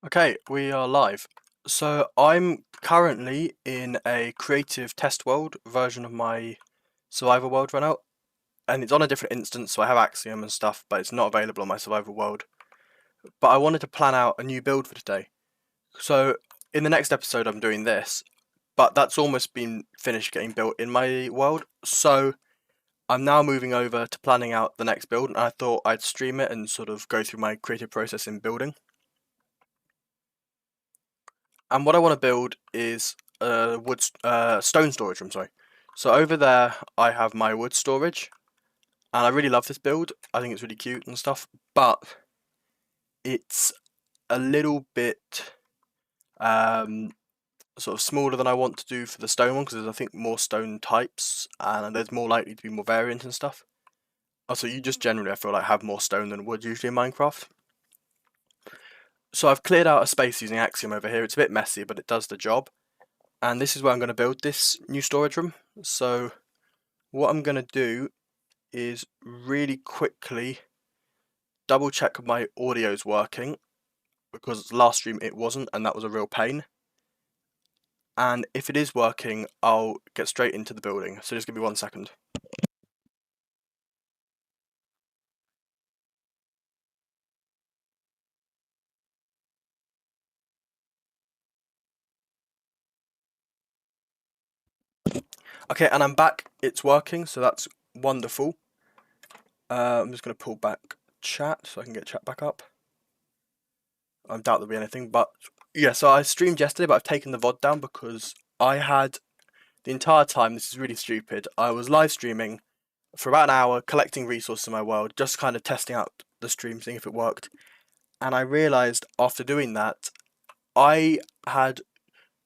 Okay, we are live. So I'm currently in a creative test world version of my survival world run out, and it's on a different instance, so I have Axiom and stuff, but it's not available on my survival world. But I wanted to plan out a new build for today. So in the next episode I'm doing this, but that's almost been finished getting built in my world. So I'm now moving over to planning out the next build, and I thought I'd stream it and sort of go through my creative process in building. And what I want to build is stone storage room. Sorry. So over there, I have my wood storage, and I really love this build. I think it's really cute and stuff, but it's a little bit um, sort of smaller than I want to do for the stone one because there's I think more stone types, and there's more likely to be more variant and stuff. Also, you just generally I feel like have more stone than wood usually in Minecraft. So I've cleared out a space using Axiom over here. It's a bit messy, but it does the job. And this is where I'm going to build this new storage room. So what I'm going to do is really quickly double check my audio's working, because last stream it wasn't, and that was a real pain. And if it is working, I'll get straight into the building. So just give me 1 second. Okay, and I'm back. It's working, so that's wonderful. I'm just going to pull back chat so I can get chat back up. I doubt there'll be anything, but yeah, so I streamed yesterday, but I've taken the VOD down because I had the entire time, this is really stupid, I was live streaming for about an hour, collecting resources in my world, just kind of testing out the stream, seeing if it worked. And I realised after doing that, I had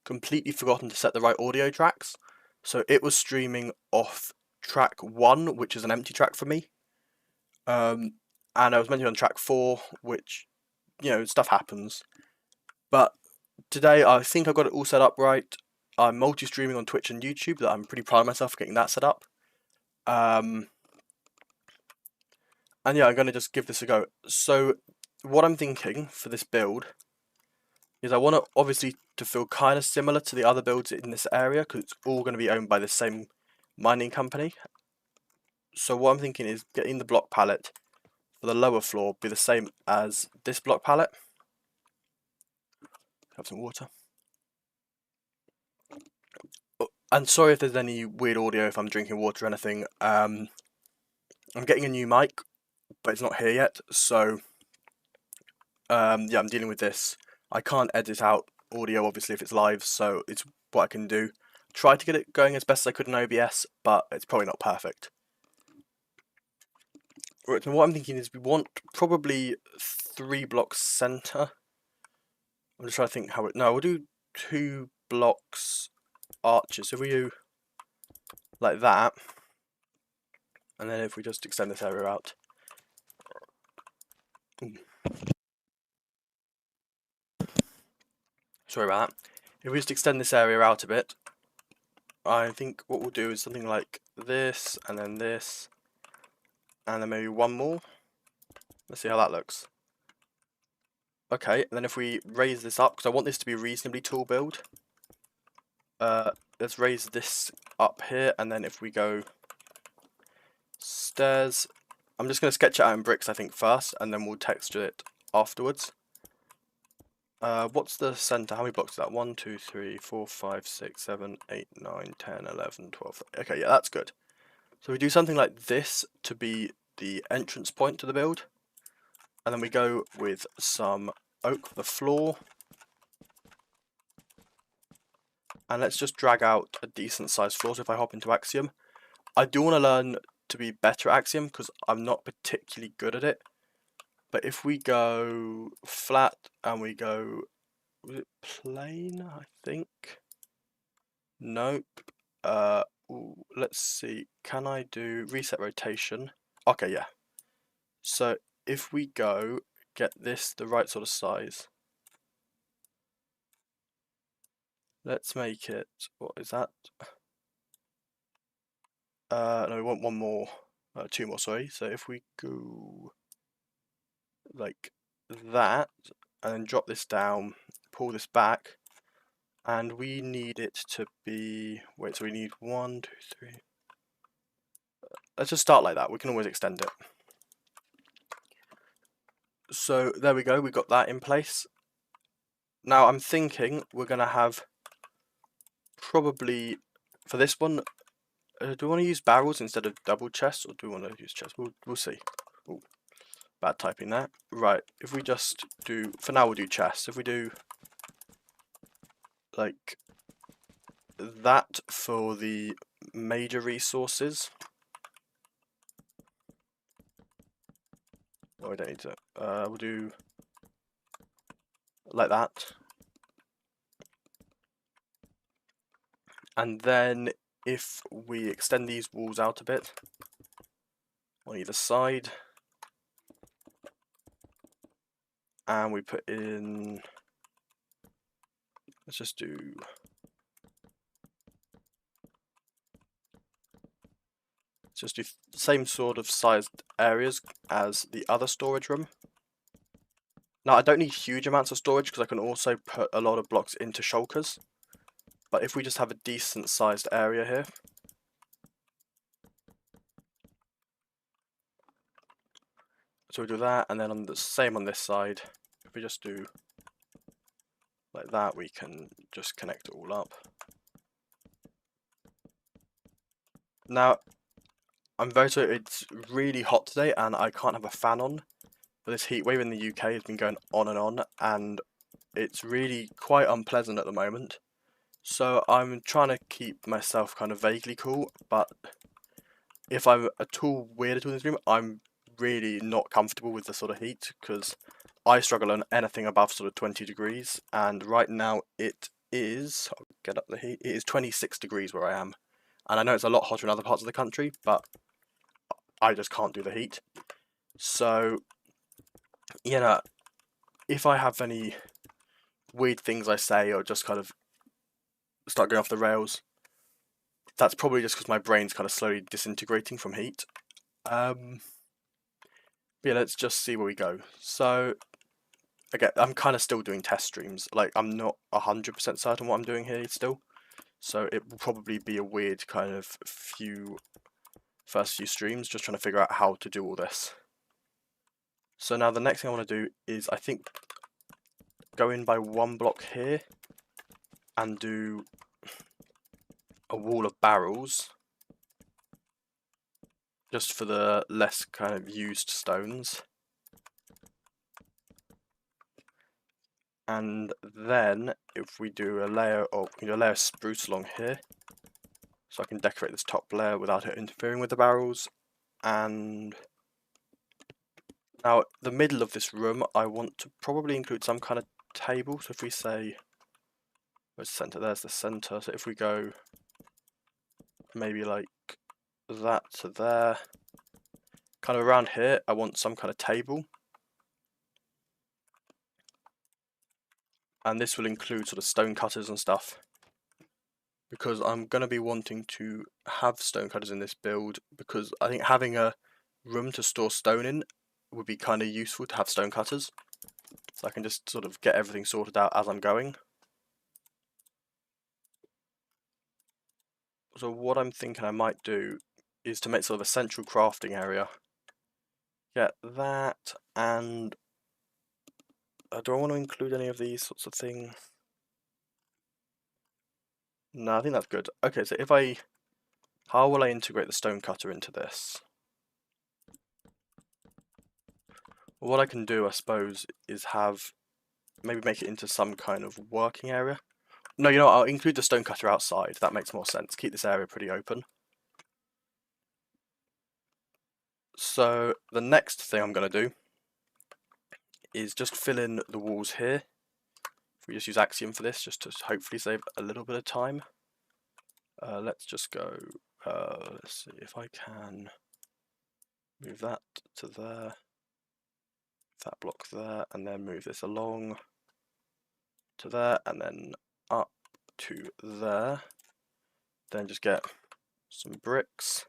completely forgotten to set the right audio tracks. So it was streaming off track 1, which is an empty track for me. And I was meant to be on track 4, which, stuff happens. But today I think I got it all set up right. I'm multi-streaming on Twitch and YouTube, that I'm pretty proud of myself for getting that set up. And yeah, I'm going to just give this a go. So what I'm thinking for this build is I want it obviously to feel kind of similar to the other builds in this area, because it's all going to be owned by the same mining company. So what I'm thinking is getting the block palette for the lower floor be the same as this block palette. Have some water. And sorry if there's any weird audio if I'm drinking water or anything. I'm getting a new mic, but it's not here yet, so yeah, I'm dealing with this. I can't edit out audio obviously if it's live, so it's what I can do. Try to get it going as best as I could in OBS, but it's probably not perfect. Right, and what I'm thinking is we want probably 3 blocks center. I'm just trying to think how it. No, we'll do 2 blocks arches. So we do like that, and then if we just extend this area out. Ooh. Sorry about that. If we just extend this area out a bit, I think what we'll do is something like this, and then this, and then maybe one more. Let's see how that looks. Okay, and then if we raise this up, because I want this to be a reasonably tall build. Let's raise this up here, and then if we go stairs, I'm just going to sketch it out in bricks I think first, and then we'll texture it afterwards. What's the center? How many blocks is that? 1, 2, 3, 4, 5, 6, 7, 8, 9, 10, 11, 12. Okay, yeah, that's good. So we do something like this to be the entrance point to the build. And then we go with some oak for the floor. And let's just drag out a decent sized floor. So if I hop into Axiom, I do want to learn to be better at Axiom because I'm not particularly good at it. But if we go flat and we go, was it plain, I think? Nope. Let's see, can I do reset rotation? Okay, yeah. So if we go get this the right sort of size, let's make it, what is that? No, we want one more, 2 more, sorry. So if we go like that, and then drop this down, pull this back, and we need it to be, wait, so we need 1, 2, 3. Let's just start like that. We can always extend it. So there we go, we got that in place. Now I'm thinking we're going to have probably, for this one, do we want to use barrels instead of double chests, or do we want to use chests? We'll see. Ooh, bad typing there. Right, if we just do, for now we'll do chests. If we do like that for the major resources. Oh, I don't need to. We'll do like that. And then if we extend these walls out a bit on either side, and we put in, let's just do, same sort of sized areas as the other storage room. Now I don't need huge amounts of storage because I can also put a lot of blocks into shulkers. But if we just have a decent sized area here, so we do that, and then on the same on this side, if we just do like that, we can just connect it all up. Now, I'm very sorry, it's really hot today and I can't have a fan on. But this heat wave in the UK has been going on, and it's really quite unpleasant at the moment. So I'm trying to keep myself kind of vaguely cool, but if I'm at all weird at all in this room, I'm really not comfortable with the sort of heat, because I struggle on anything above sort of 20 degrees, and right now it is, I'll get up the heat, it is 26 degrees where I am. And I know it's a lot hotter in other parts of the country, but I just can't do the heat. So, you know, if I have any weird things I say or just kind of start going off the rails, that's probably just because my brain's kind of slowly disintegrating from heat. But yeah, let's just see where we go. So, again, I'm kind of still doing test streams. Like, I'm not 100% certain what I'm doing here still. So it will probably be a weird kind of first few streams, just trying to figure out how to do all this. So now the next thing I want to do is, I think, go in by one block here and do a wall of barrels, just for the less kind of used stones. And then if we do a layer of, spruce along here, so I can decorate this top layer without it interfering with the barrels. And now the middle of this room, I want to probably include some kind of table. So if we say, where's the center? There's the center. So if we go maybe like that to there, kind of around here, I want some kind of table. And this will include sort of stone cutters and stuff, because I'm going to be wanting to have stone cutters in this build, because I think having a room to store stone in would be kind of useful to have stone cutters, so I can just sort of get everything sorted out as I'm going. So what I'm thinking I might do is to make sort of a central crafting area. Get that, and do I want to include any of these sorts of things? No, I think that's good. Okay, so how will I integrate the stone cutter into this? Well, what I can do, I suppose, is maybe make it into some kind of working area. No, you know what, I'll include the stone cutter outside. That makes more sense. Keep this area pretty open. So the next thing I'm going to do is just fill in the walls here. If we just use Axiom for this, just to hopefully save a little bit of time. Let's just go, let's see if I can move that to there, that block there, and then move this along to there, and then up to there. Then just get some bricks,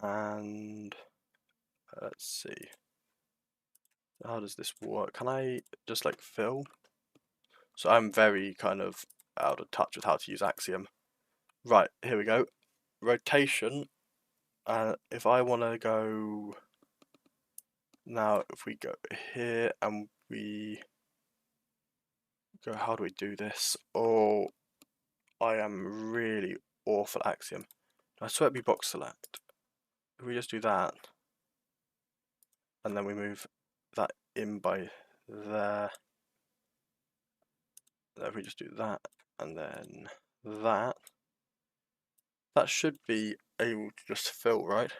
and let's see, How does this work? Can I just like fill? So I'm very kind of out of touch with how to use Axiom. Right, here we go. Rotation. If I want to go now, if we go here and we go, how do we do this? Oh, I am really awful at Axiom. I swear it'd be box select. If we just do that, and then we move that in by there. If we just do that, and then that, that should be able to just fill, right?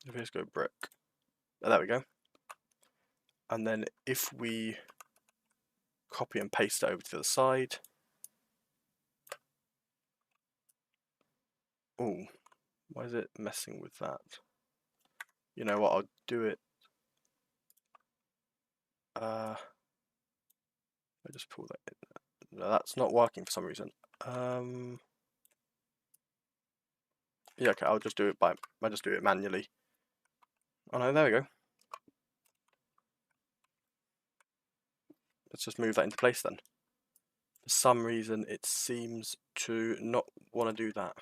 If we just go brick, there we go. And then if we copy and paste it over to the side, oh, why is it messing with that? You know what? I'll do it. I just pull that in. No, that's not working for some reason. Yeah, okay, I'll just do it manually. Oh no, there we go. Let's just move that into place then. For some reason, it seems to not want to do that.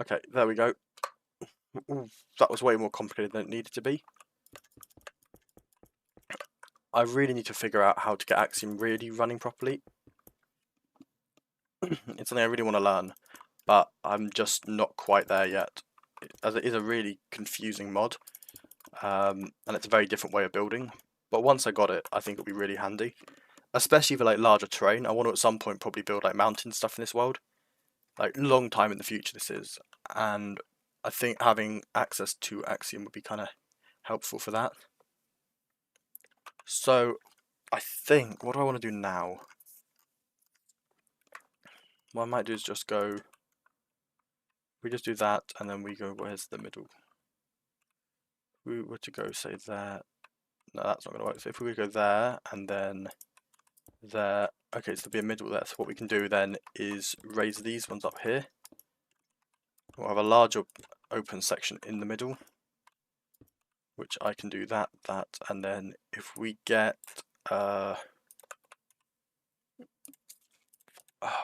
Okay, there we go. Ooh, that was way more complicated than it needed to be. I really need to figure out how to get Axiom really running properly. It's something I really want to learn, but I'm just not quite there yet, as it is a really confusing mod, and it's a very different way of building. But once I got it, I think it'll be really handy, especially for like larger terrain. I want to at some point probably build like mountain stuff in this world, like long time in the future this is, and I think having access to Axiom would be kind of helpful for that. So I think, what do I want to do now? What I might do is just go, we just do that, and then we go, where's the middle? If we were to go, say, there, no, that's not going to work. So if we go there, and then there, okay, so there'll be a middle there. So what we can do then is raise these ones up here. We'll have a larger open section in the middle, which I can do that, and then if we get,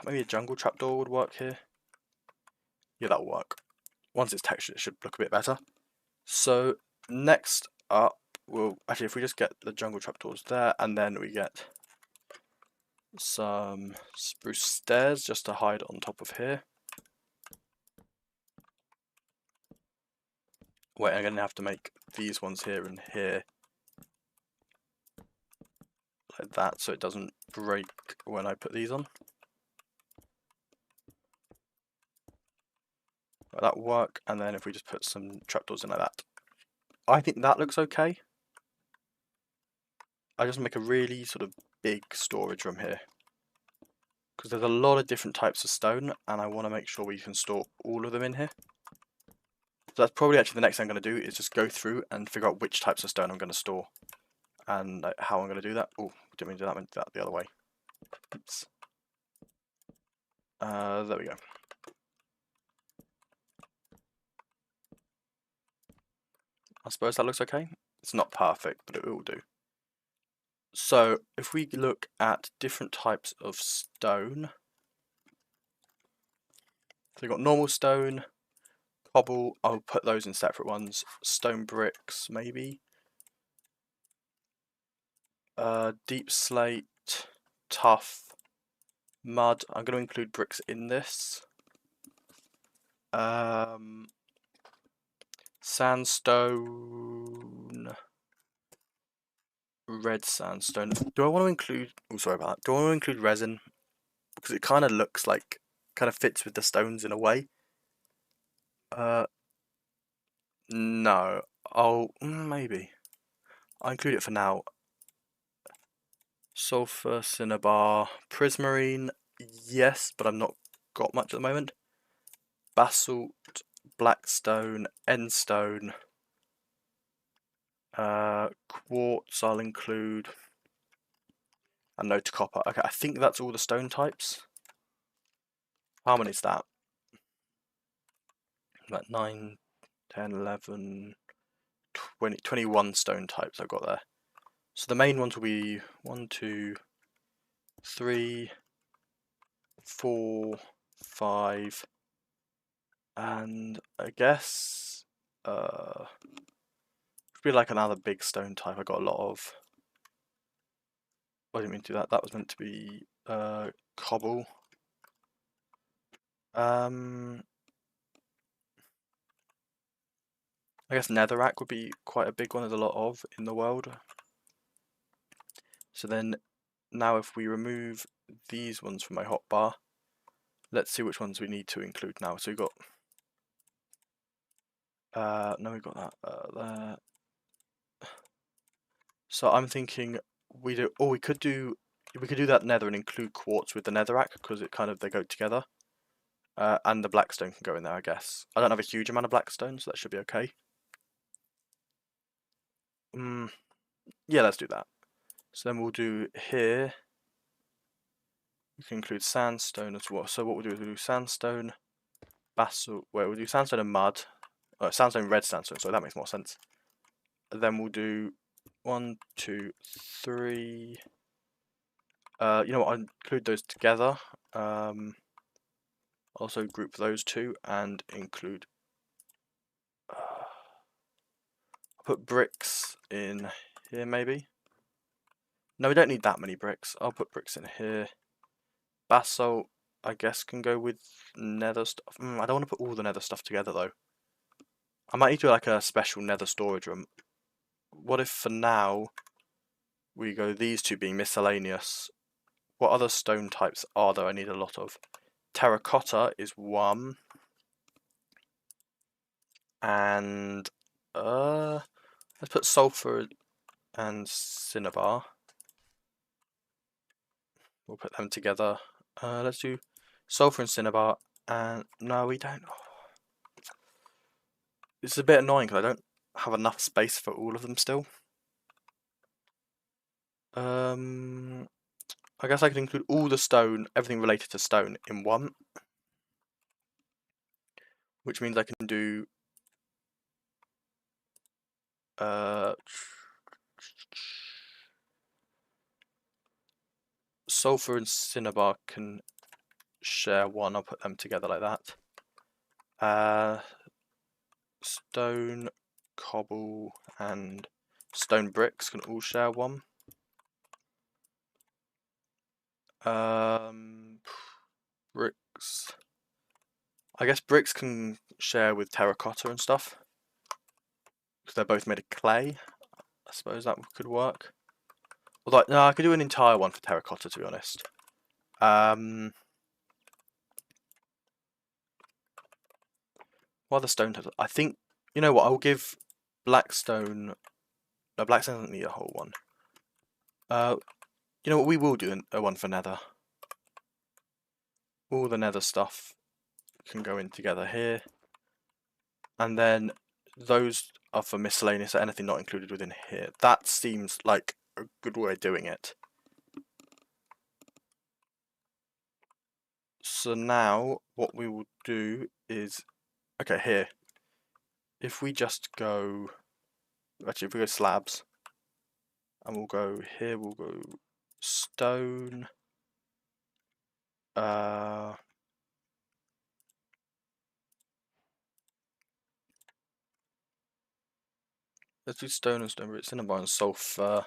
maybe a jungle trapdoor would work here. Yeah, that'll work. Once it's textured, it should look a bit better. So next up, we'll actually, if we just get the jungle trapdoors there, and then we get some spruce stairs just to hide on top of here. Wait, I'm going to have to make these ones here and here like that, so it doesn't break when I put these on. Like that work, and then if we just put some trapdoors in like that, I think that looks okay. I just make a really sort of big storage room here, because there's a lot of different types of stone, and I want to make sure we can store all of them in here. So that's probably actually the next thing I'm going to do, is just go through and figure out which types of stone I'm going to store, and how I'm going to do that. Oh, didn't mean to do that, I meant to do that the other way. Oops. There we go. I suppose that looks okay. It's not perfect, but it will do. So if we look at different types of stone, so we've got normal stone, cobble, I'll put those in separate ones, stone bricks maybe, deep slate, tough, mud, I'm going to include bricks in this, sandstone, red sandstone. Do I want to include, oh sorry about that, do I want to include resin? Because it kind of looks like, kind of fits with the stones in a way. No, maybe. I'll include it for now. Sulfur, cinnabar, prismarine, yes, but I've not got much at the moment. Basalt, blackstone, endstone, quartz I'll include. And no to copper. Okay, I think that's all the stone types. How many is that? Like 9, 10, 11, 20, 21 stone types I've got there. So the main ones will be 1, 2, 3, 4, 5, and I guess be like another big stone type I got a lot of. I didn't mean to do that. That was meant to be cobble. I guess netherrack would be quite a big one. There's a lot of in the world. So then now if we remove these ones from my hotbar, let's see which ones we need to include now. So we've got no, we've got that there. So I'm thinking we could do that nether and include quartz with the netherrack because it kind of they go together. And the blackstone can go in there, I guess. I don't have a huge amount of blackstone, so that should be okay. Yeah, let's do that. So then we'll do here. We can include sandstone as well. So what we'll do is we'll do sandstone, basalt. Wait, we'll do sandstone and mud. Sandstone, red sandstone. So that makes more sense. And then we'll do 1, 2, 3. You know what? I'll include those together. Also group those two and include. I'll put bricks in here maybe. No, we don't need that many bricks. I'll put bricks in here. Basalt, I guess, can go with nether stuff. I don't want to put all the nether stuff together though. I might need to do like a special nether storage room. What if for now we go these two being miscellaneous? What other stone types are there I need a lot of? Terracotta is one. And let's put sulfur and cinnabar. We'll put them together. Let's do sulfur and cinnabar. And no, we don't. It's a bit annoying because I don't have enough space for all of them still. I guess I could include all the stone, everything related to stone in one. Which means I can do sulfur and cinnabar can share one. I'll put them together like that. Stone, cobble, and stone bricks can all share one. Bricks. I guess bricks can share with terracotta and stuff because they're both made of clay. I suppose that could work. Although, no, I could do an entire one for terracotta, to be honest. What other stone types? I think, you know what, I'll give blackstone. No, blackstone doesn't need a whole one. You know what, we will do a one for nether. All the nether stuff can go in together here. And then those are for miscellaneous, anything not included within here. That seems like a good way of doing it. So now what we will do is, okay, here. If we just go, actually if we go slabs, and we'll go here, we'll go stone. Let's do stone and stone bricks, cinnabar and sulfur.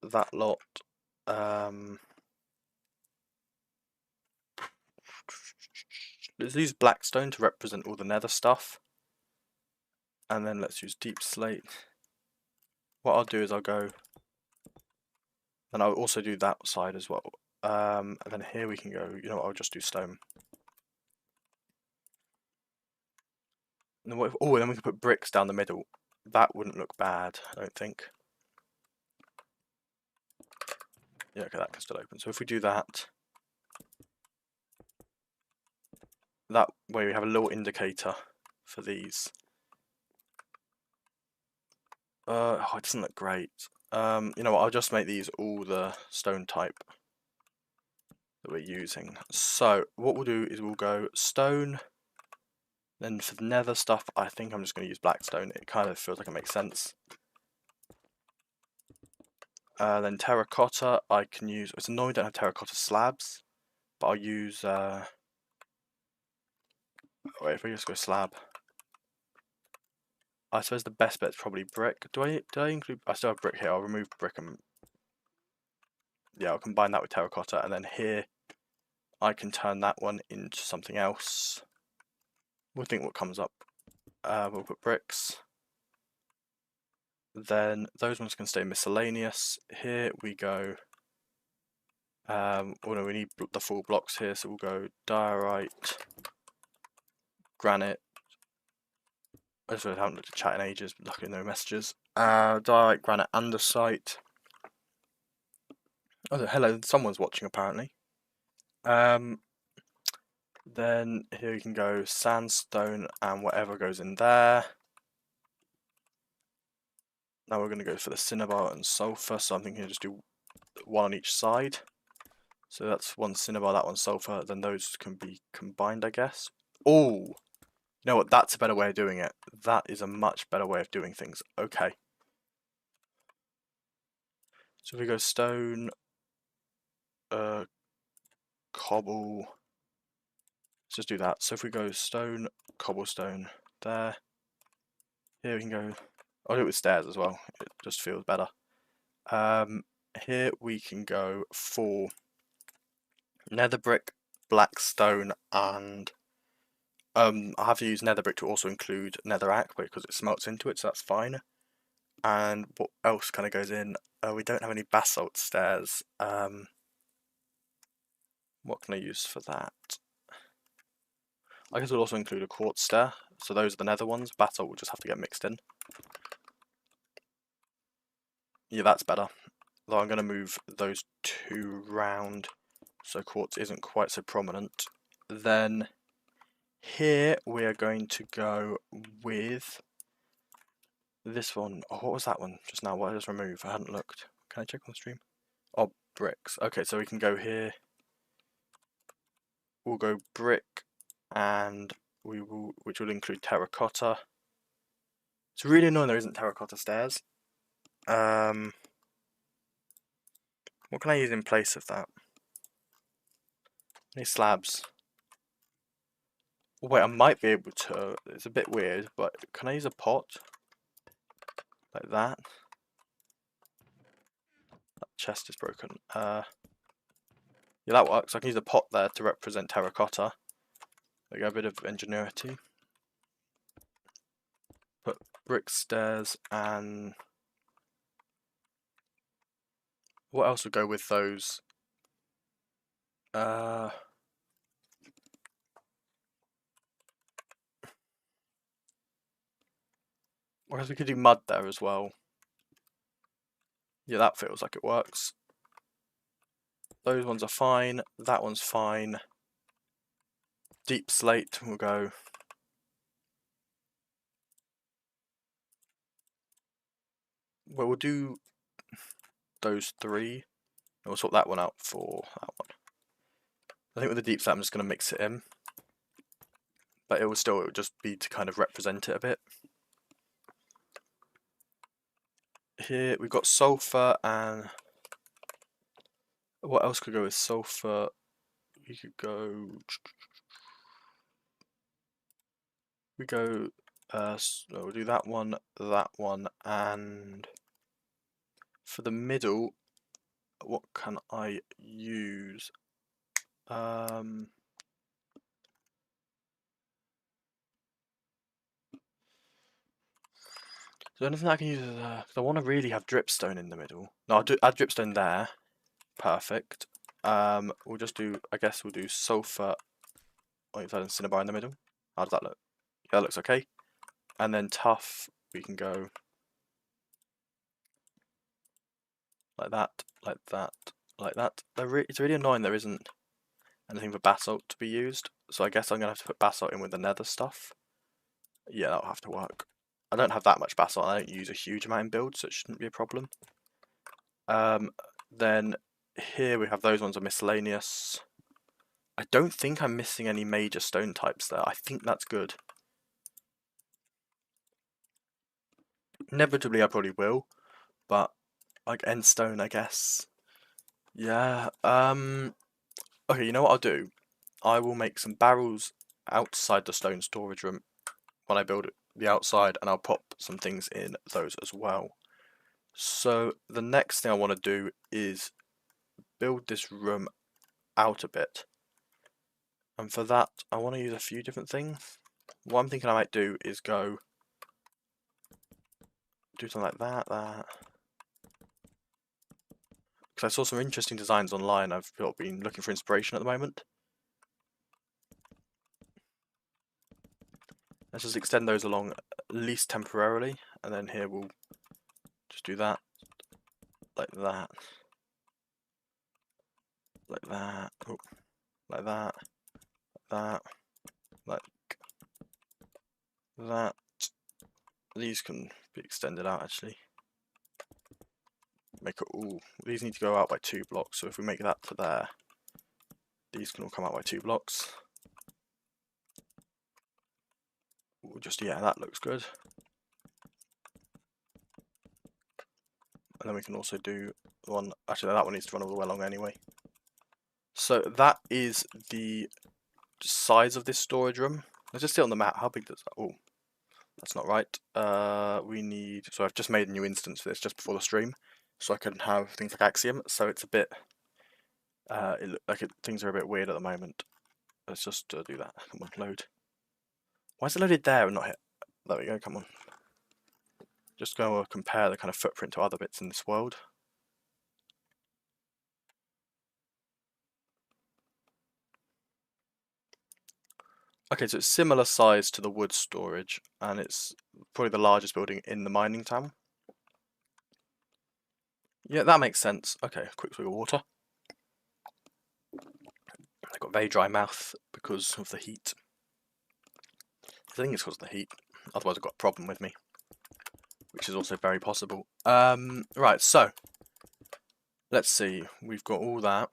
That lot. Let's use blackstone to represent all the nether stuff. And then let's use deep slate. What I'll do is I'll go, and I'll also do that side as well. And then here we can go, you know what, I'll just do stone. And then then we can put bricks down the middle. That wouldn't look bad, I don't think. Yeah, okay, that can still open. So if we do that, that way we have a little indicator for these. Oh, it doesn't look great. You know what, I'll just make these all the stone type that we're using. So what we'll do is we'll go stone. Then for the nether stuff, I think I'm just going to use blackstone. It kind of feels like it makes sense. Then terracotta, I can use. It's annoying I don't have terracotta slabs, but I'll use. Wait, if we just go slab, I suppose the best bet is probably brick. Did I include? I still have brick here. I'll remove brick and yeah, I'll combine that with terracotta, and then here I can turn that one into something else. We'll think what comes up. We'll put bricks. Then those ones can stay miscellaneous. Here we go. Oh no, we need the full blocks here, so we'll go diorite, granite. I just haven't looked at chat in ages, but luckily no messages. Diorite, granite, andesite. Oh, hello, someone's watching apparently. Then here you can go sandstone and whatever goes in there. Now we're going to go for the cinnabar and sulfur, so I'm thinking just do one on each side. So that's one cinnabar, that one sulfur, then those can be combined, I guess. Oh, you know what, that's a better way of doing it. That is a much better way of doing things. Okay. So if we go stone, cobble, let's just do that. So if we go stone, cobblestone, there. Here we can go, I'll do it with stairs as well, it just feels better. Here we can go for nether brick, black stone, and I have to use nether brick to also include netherrack because it smelts into it, so that's fine. And what else kind of goes in? We don't have any basalt stairs. What can I use for that? I guess we'll also include a quartz stair. So those are the nether ones. Basalt will just have to get mixed in. Yeah, that's better. Though I'm going to move those two round so quartz isn't quite so prominent. Then here we are going to go with this one. Oh, what was that one just now? What did I just remove? I hadn't looked. Can I check on the stream? Oh, bricks. Okay, so we can go here. We'll go brick, and which will include terracotta. It's really annoying there isn't terracotta stairs. What can I use in place of that? Any slabs? Wait, I might be able to. It's a bit weird, but can I use a pot? Like that? That chest is broken. Yeah, that works. I can use a pot there to represent terracotta. There we go, a bit of ingenuity. Put brick stairs and what else would go with those? Whereas we could do mud there as well. Yeah, that feels like it works. Those ones are fine. That one's fine. Deep slate will go. Well, we'll do those three. And we'll sort that one out for that one. I think with the deep slate, I'm just going to mix it in. But it would just be to kind of represent it a bit. Here we've got sulfur and what else could go with sulfur? We could go. We'll do that one, and for the middle, what can I use? Is there anything I can use? Because I want to really have dripstone in the middle. No, I'll add dripstone there. Perfect. We'll just do. I guess we'll do sulfur. Wait, is that in cinnabar in the middle? How does that look? Yeah, that looks okay. And then tough, we can go like that, like that, like that. It's really annoying there isn't anything for basalt to be used. So I guess I'm gonna have to put basalt in with the nether stuff. Yeah, that'll have to work. I don't have that much basalt. I don't use a huge amount in build, so it shouldn't be a problem. Then here we have those ones are miscellaneous. I don't think I'm missing any major stone types there. I think that's good. Inevitably I probably will, but like end stone, I guess. Yeah. Okay, you know what I'll do? I will make some barrels outside the stone storage room when I build the outside, and I'll pop some things in those as well. So the next thing I want to do is build this room out a bit. And for that, I want to use a few different things. What I'm thinking I might do is do something like that. Because I saw some interesting designs online. I've been looking for inspiration at the moment. Let's just extend those along at least temporarily, and then here we'll just do that, like that, like that, oh, like that, like that. These can be extended out actually. Make it all. These need to go out by 2 blocks. So if we make that to there, these can all come out by 2 blocks. We'll just, yeah, that looks good. And then we can also do one. Actually, that one needs to run all the way along anyway. So that is the size of this storage room. Let's just see on the map. How big does that? Oh, that's not right. We need. So I've just made a new instance for this just before the stream, so I can have things like Axiom. So it's a bit. Things are a bit weird at the moment. Let's just do that. Come on, load. Why is it loaded there and not here? There we go. Come on. Just go compare the kind of footprint to other bits in this world. Okay, so it's similar size to the wood storage, and it's probably the largest building in the mining town. Yeah, that makes sense. Okay, quick swig of water. I've got a very dry mouth because of the heat. I think it's because of the heat. Otherwise I've got a problem with me, which is also very possible. Right, so let's see. We've got all that.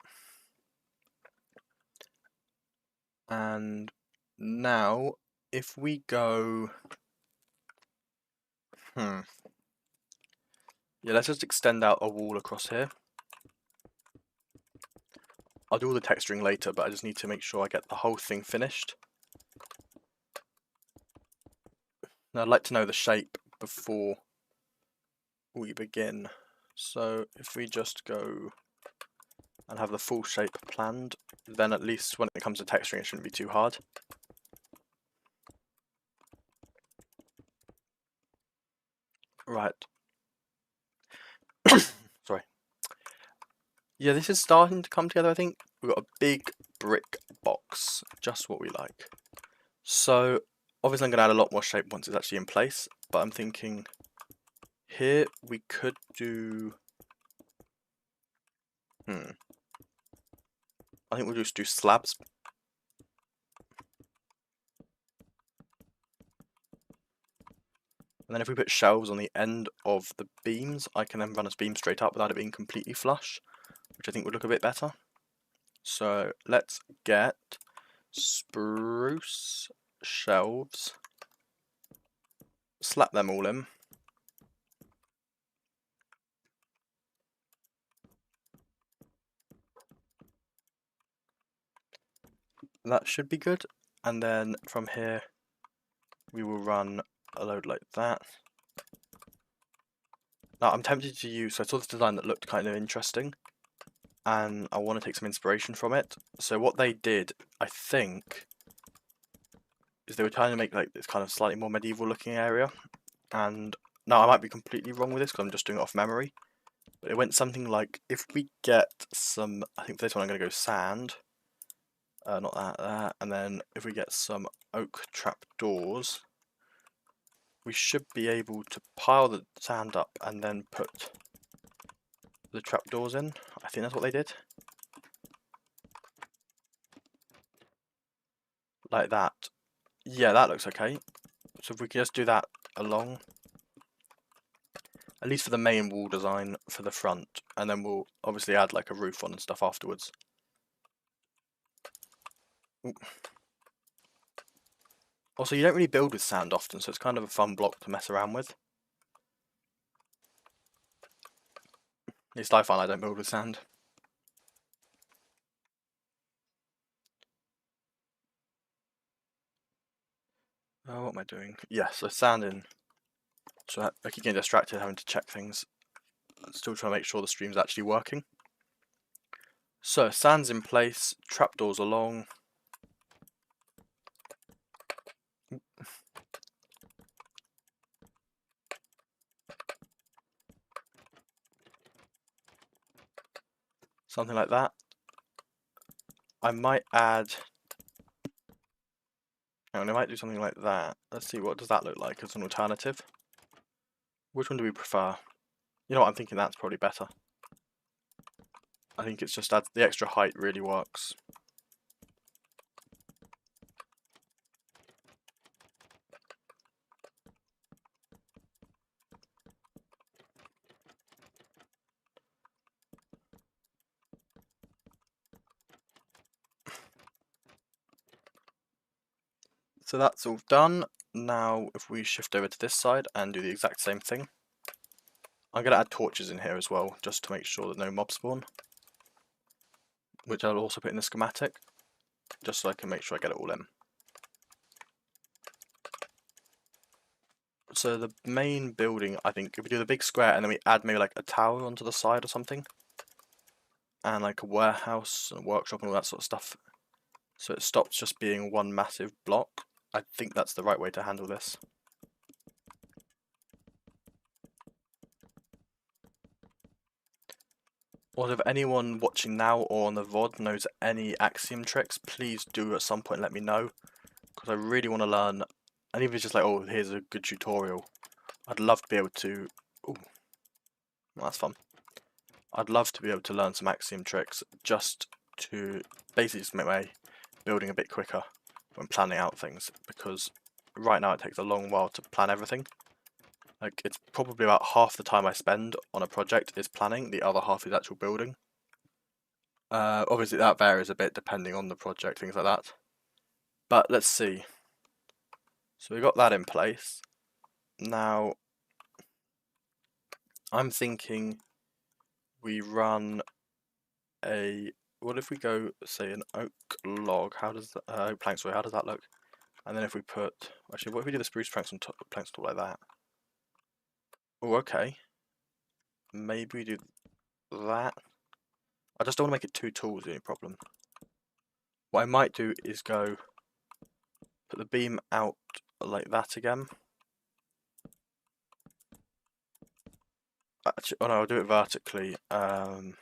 And now, if we go... Yeah, let's just extend out a wall across here. I'll do all the texturing later, but I just need to make sure I get the whole thing finished. Now, I'd like to know the shape before we begin. So if we just go and have the full shape planned, then at least when it comes to texturing it shouldn't be too hard. Right. Sorry. Yeah, this is starting to come together, I think. We've got a big brick box, just what we like. So, obviously I'm going to add a lot more shape once it's actually in place, but I'm thinking here we could do... I think we'll just do slabs. And then if we put shelves on the end of the beams, I can then run a beam straight up without it being completely flush, which I think would look a bit better. So let's get spruce shelves, slap them all in. That should be good. And then from here, we will run a load like that. Now I'm tempted to use, so I saw this design that looked kind of interesting, and I want to take some inspiration from it. So what they did, I think, is they were trying to make like this kind of slightly more medieval looking area. And now I might be completely wrong with this because I'm just doing it off memory, but it went something like, if we get some, I think for this one I'm going to go sand, not that, and then if we get some oak trapdoors, we should be able to pile the sand up and then put the trapdoors in. I think that's what they did. Like that. Yeah, that looks okay. So if we can just do that along. at least for the main wall design for the front, and then we'll obviously add like a roof on and stuff afterwards. Ooh. Also, you don't really build with sand often, so it's kind of a fun block to mess around with. At least I find I don't build with sand. What am I doing? Yeah, so sand in. So I keep getting distracted having to check things. I'm still trying to make sure the stream's actually working. So sand's in place, trapdoors along. Something like that. I might add. I might do something like that. Let's see, what does that look like as an alternative? Which one do we prefer? You know what, I'm thinking that's probably better. I think it's just that the extra height really works. So that's all done. Now if we shift over to this side and do the exact same thing. I'm going to add torches in here as well, just to make sure that no mobs spawn. Which I'll also put in the schematic, just so I can make sure I get it all in. So the main building, I think, if we do the big square and then we add maybe like a tower onto the side or something, and like a warehouse and a workshop and all that sort of stuff, so it stops just being one massive block, I think that's the right way to handle this. Or if anyone watching now or on the VOD knows any Axiom tricks, please do at some point let me know, because I really want to learn, and even if it's just like, oh, here's a good tutorial, I'd love to be able to, ooh, that's fun. I'd love to be able to learn some Axiom tricks just to basically just make my building a bit quicker when planning out things, because right now it takes a long while to plan everything. Like, it's probably about half the time I spend on a project is planning, the other half is actual building. Obviously that varies a bit depending on the project, things like that. But let's see. So we got that in place. Now, I'm thinking we run a, what if we go, say, an oak log, how does that, oak plank, sorry, how does that look? And then if we put, actually, what if we do the spruce planks on top like that? Oh, okay. Maybe we do that. I just don't want to make it too tall is the only problem. What I might do is go put the beam out like that again. Actually, oh no, I'll do it vertically. Like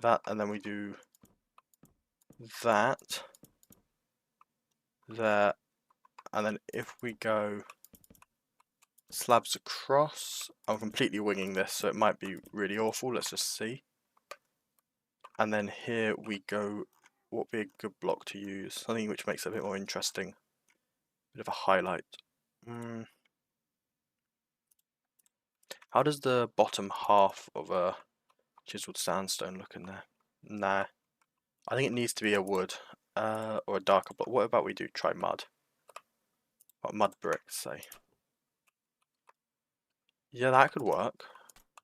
that, and then we do that there, and then if we go slabs across, I'm completely winging this, so it might be really awful. Let's just see. And then here we go. What would be a good block to use? Something which makes it a bit more interesting. Bit of a highlight. How does the bottom half of a chiseled sandstone look in there? Nah. I think it needs to be a wood or a darker, but what about we do try mud? What mud bricks, say? Yeah, that could work.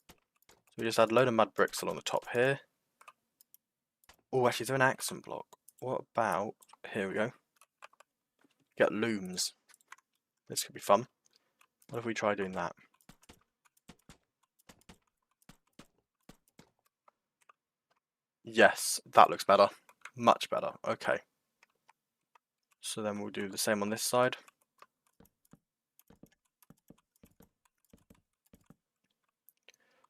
So we just add a load of mud bricks along the top here. Oh, actually, is there an accent block? What about, here we go. Get looms. This could be fun. What if we try doing that? Yes, that looks better. Much better. Okay. So then we'll do the same on this side.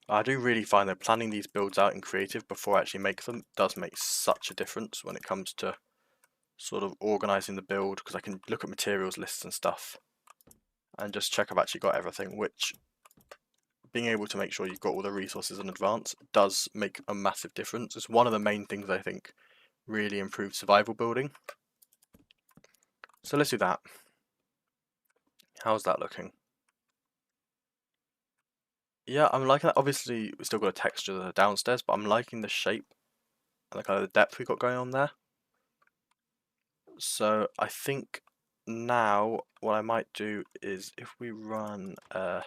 I do really find that planning these builds out in creative before I actually make them does make such a difference when it comes to sort of organising the build, because I can look at materials lists and stuff and just check I've actually got everything, which being able to make sure you've got all the resources in advance does make a massive difference. It's one of the main things I think really improves survival building. So let's do that. How's that looking? Yeah, I'm liking that. Obviously, we still got a texture downstairs, but I'm liking the shape and the kind of the depth we got going on there. So I think now what I might do is if we run a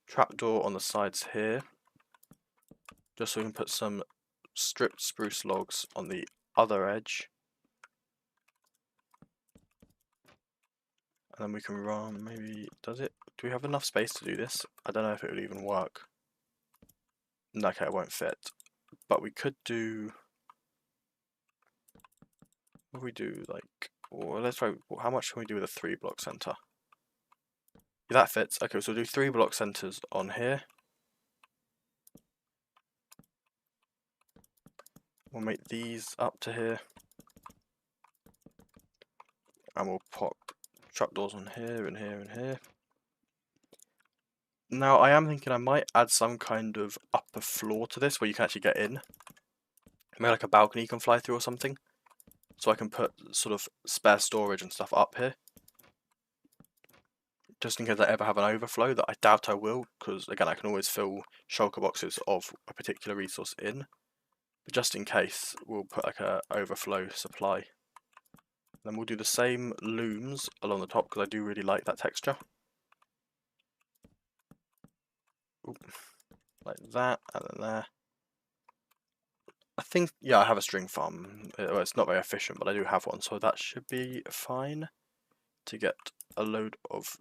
trapdoor on the sides here, just so we can put some stripped spruce logs on the other edge. And then we can run, maybe, do we have enough space to do this? I don't know if it would even work. Okay, it won't fit. But we could do, what do we do, like, well, let's try, how much can we do with a 3-block center? Yeah, that fits. Okay, so we'll do 3-block centers on here. We'll make these up to here. And we'll pop trapdoors on here and here and here. Now, I am thinking I might add some kind of upper floor to this where you can actually get in. Maybe like a balcony you can fly through or something. So I can put sort of spare storage and stuff up here. Just in case I ever have an overflow, that I doubt I will, because again I can always fill shulker boxes of a particular resource in. But just in case, we'll put like a overflow supply. Then we'll do the same looms along the top because I do really like that texture. Oop. Like that, and then there. I think, yeah, I have a string farm. Well, it's not very efficient, but I do have one, so that should be fine to get a load of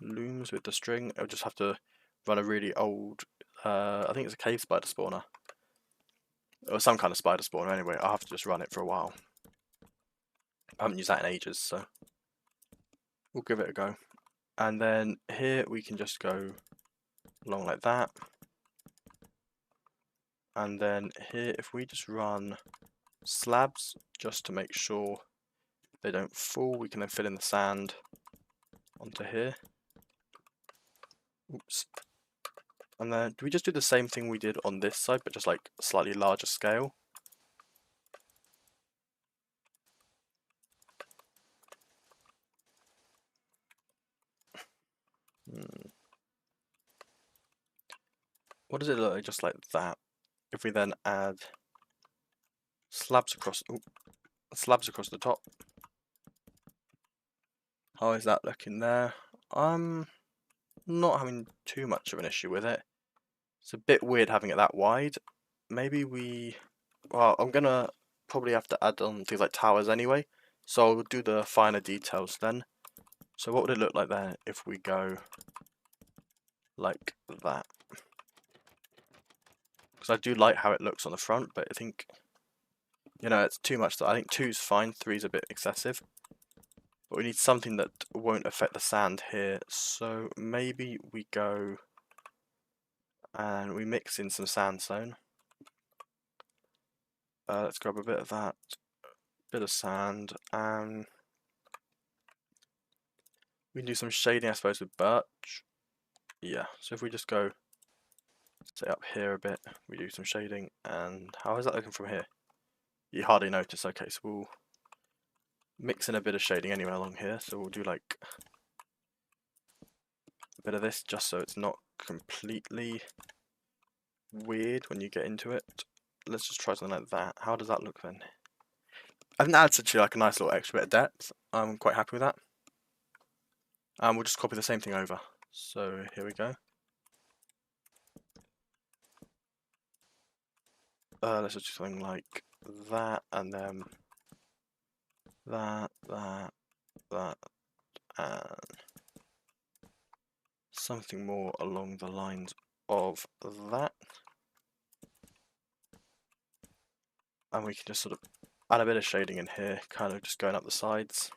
looms with the string. I'll just have to run a really old, I think it's a cave spider spawner. Or some kind of spider spawner anyway. I'll have to just run it for a while. I haven't used that in ages, so we'll give it a go. And then here we can just go along like that. And then here, if we just run slabs, just to make sure they don't fall, we can then fill in the sand onto here. Oops. And then, do we just do the same thing we did on this side, but just like slightly larger scale? What does it look like just like that? If we then add slabs across the top. How is that looking there? I'm not having too much of an issue with it. It's a bit weird having it that wide. Maybe well, I'm gonna probably have to add on things like towers anyway, so I'll do the finer details then. So what would it look like then if we go like that? Because I do like how it looks on the front, but I think, you know, it's too much. I think 2's fine, 3's a bit excessive. But we need something that won't affect the sand here, so maybe we go and we mix in some sandstone. Let's grab a bit of that, bit of sand, and we can do some shading, I suppose, with birch. Yeah, so if we just go, say, up here a bit, we do some shading, and how is that looking from here? You hardly notice. Okay, so we'll mix in a bit of shading anyway along here, so we'll do like a bit of this just so it's not completely weird when you get into it. Let's just try something like that. How does that look then? I think that's actually like a nice little extra bit of depth. I'm quite happy with that. And we'll just copy the same thing over. So here we go. Let's just do something like that, and then that, and something more along the lines of that. And we can just sort of add a bit of shading in here, kind of just going up the sides.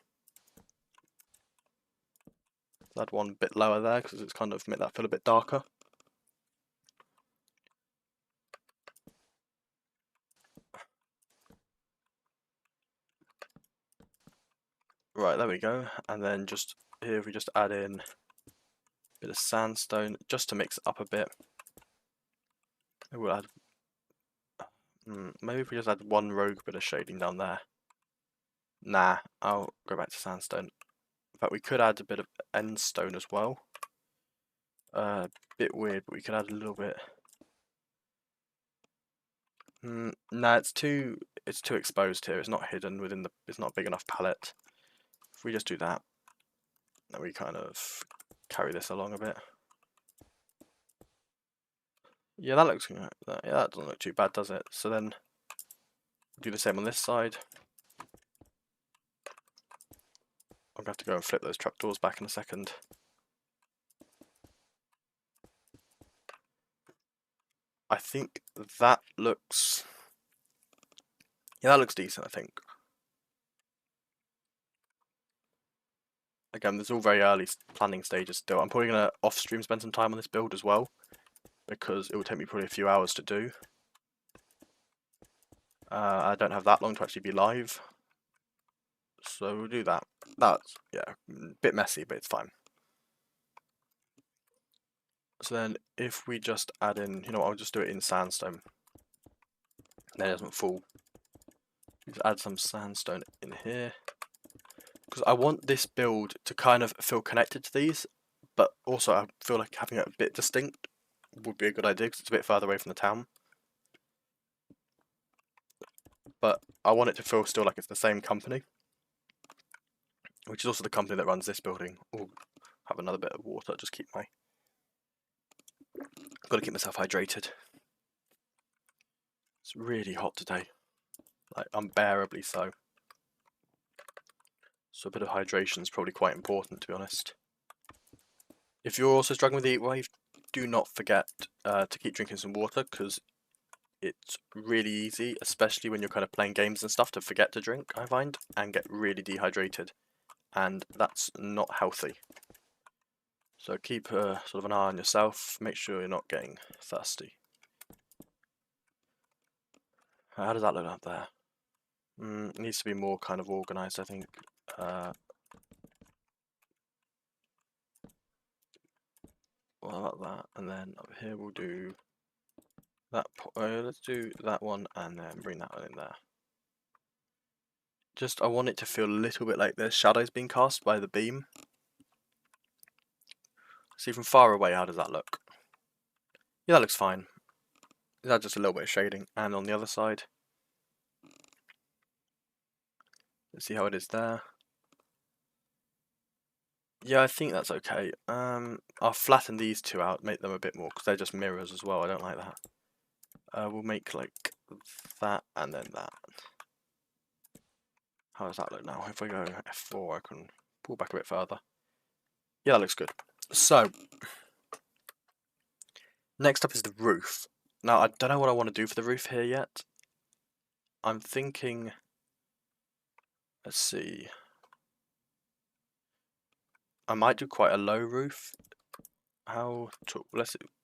Add one bit lower there because it's kind of make that feel a bit darker. Right, there we go. And then just here we just add in a bit of sandstone just to mix it up a bit. We'll add maybe if we just add one rogue bit of shading down there. Nah, I'll go back to sandstone. In fact, we could add a bit of end stone as well. Bit weird, but we could add a little bit. Nah, it's too exposed here. It's not hidden within the. It's not a big enough palette. If we just do that, then we kind of carry this along a bit. Yeah, that looks. Yeah, that doesn't look too bad, does it? So then, do the same on this side. I'm gonna have to go and flip those trapdoors back in a second. I think that looks. Yeah, that looks decent, I think. Again, there's all very early planning stages still. I'm probably going to off-stream spend some time on this build as well, because it will take me probably a few hours to do. I don't have that long to actually be live, so we'll do that. That's, yeah, a bit messy, but it's fine. So then, if we just add in, you know what, I'll just do it in sandstone. Then it doesn't fall. Just add some sandstone in here. Because I want this build to kind of feel connected to these, but also I feel like having it a bit distinct would be a good idea because it's a bit further away from the town. But I want it to feel still like it's the same company, which is also the company that runs this building. Oh, have another bit of water. Just keep my. Got to keep myself hydrated. It's really hot today, like unbearably so. So a bit of hydration is probably quite important, to be honest. If you're also struggling with the heat wave, do not forget to keep drinking some water, because it's really easy, especially when you're kind of playing games and stuff, to forget to drink, I find, and get really dehydrated, and that's not healthy. So keep sort of an eye on yourself, make sure you're not getting thirsty. How does that look up there? It needs to be more kind of organised, I think. What about that? And then up here we'll do that. Let's do that one and then bring that one in there. Just, I want it to feel a little bit like there's shadows being cast by the beam. See from far away, how does that look? Yeah, that looks fine. Is that just a little bit of shading? And on the other side, let's see how it is there. Yeah, I think that's okay. I'll flatten these two out, make them a bit more, because they're just mirrors as well. I don't like that. We'll make like that and then that. How does that look now? If I go F4, I can pull back a bit further. Yeah, that looks good. So, next up is the roof. Now, I don't know what I want to do for the roof here yet. I'm thinking, let's see. I might do quite a low roof. What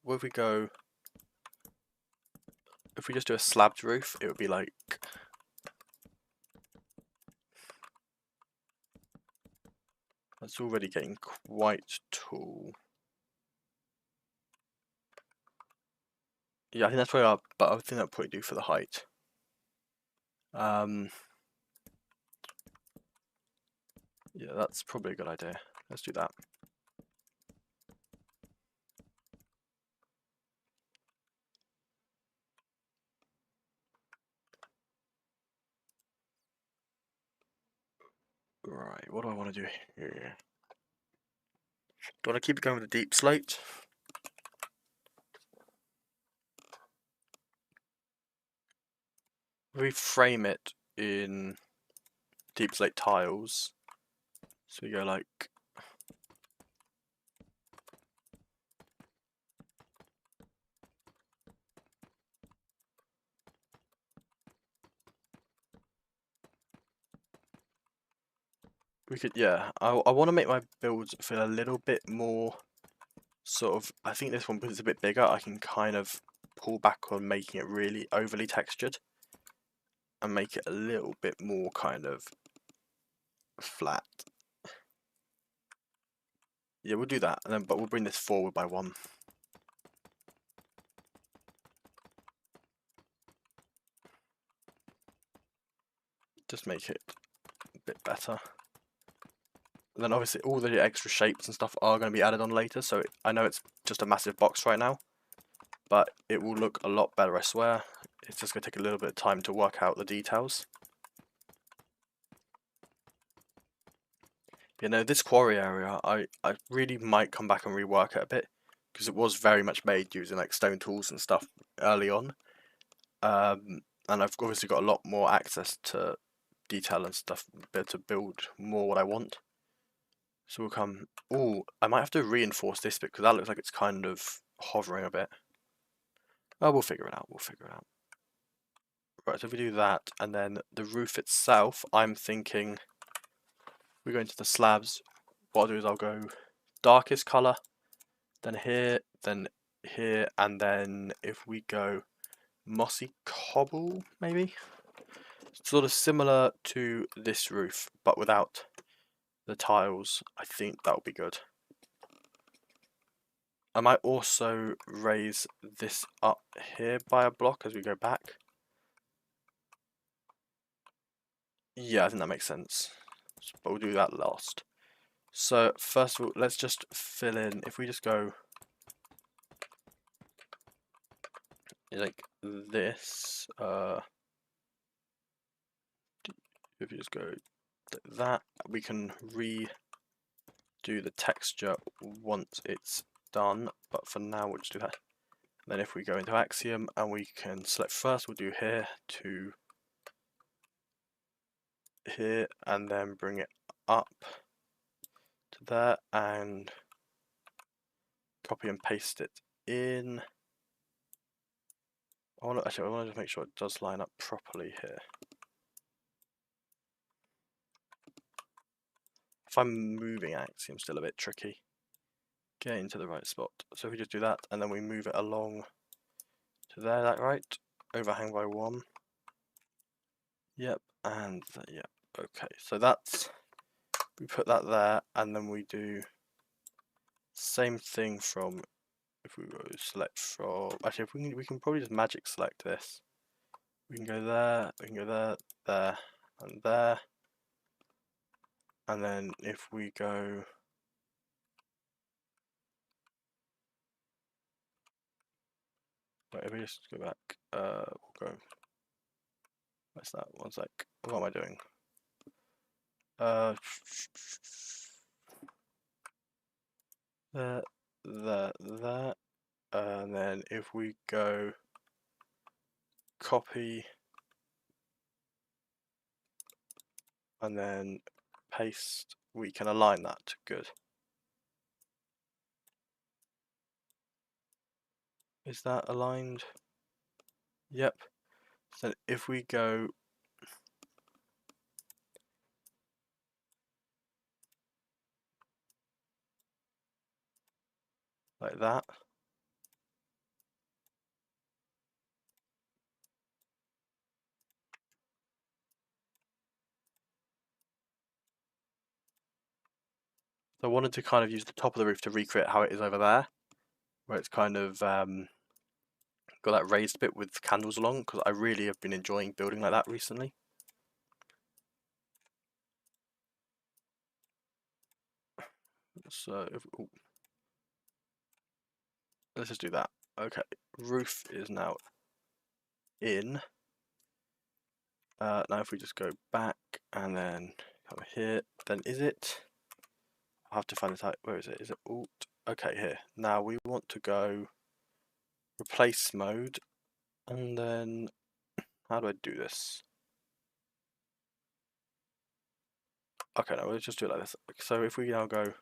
if we go, if we just do a slabbed roof, it would be like, that's already getting quite tall. Yeah, I think that's where but I think that'll probably do for the height. Yeah, that's probably a good idea. Let's do that. Right, what do I want to do here? Do I want to keep it going with the deep slate? We frame it in deep slate tiles. So we go like, we could, yeah, I want to make my builds feel a little bit more sort of, I think this one, because it's a bit bigger, I can kind of pull back on making it really overly textured and make it a little bit more kind of flat. Yeah, we'll do that, and then, but we'll bring this forward by one. Just make it a bit better. then obviously all the extra shapes and stuff are going to be added on later, so I know it's just a massive box right now, but it will look a lot better, I swear. It's just going to take a little bit of time to work out the details. You know, this quarry area, I really might come back and rework it a bit, because it was very much made using like stone tools and stuff early on. And I've obviously got a lot more access to detail and stuff, be able to build more what I want. So we'll come. Oh, I might have to reinforce this bit because that looks like it's kind of hovering a bit. Oh, we'll figure it out. We'll figure it out. Right, so if we do that, and then the roof itself, I'm thinking we go into the slabs. What I'll do is I'll go darkest color, then here, and then if we go mossy cobble, maybe? Sort of similar to this roof, but without the tiles. I think that would be good. I might also raise this up here by a block as we go back. Yeah, I think that makes sense, but we'll do that last. So first of all, let's just fill in, if we just go like this, if you just go like that, we can redo the texture once it's done, but for now we'll just do that. Then if we go into Axiom and we can select first, we'll do here to here and then bring it up to there and copy and paste it in. I want to just make sure it does line up properly here. If I'm moving Axiom, still a bit tricky. Get into the right spot. So if we just do that and then we move it along to there, that right? Overhang by 1. Yep, and yep. Okay, so that's, we put that there and then we do same thing from, if we go select from, actually if we can probably just magic select this. We can go there, we can go there, there, and there. And then if we go, wait, if we just go back, we'll go, what's that, 1 sec, what am I doing? There, there, and then if we go copy, and then paste, we can align that, good. Is that aligned? Yep. So if we go like that, so I wanted to kind of use the top of the roof to recreate how it is over there, where it's kind of got that raised bit with candles along, because I really have been enjoying building like that recently. So if, let's just do that. Okay, roof is now in. Now if we just go back and then come here, then is it? I'll have to find this out. Where is it? Is it Alt? Okay, here. Now we want to go replace mode, and then how do I do this? Okay, no, we'll just do it like this. So if we now go,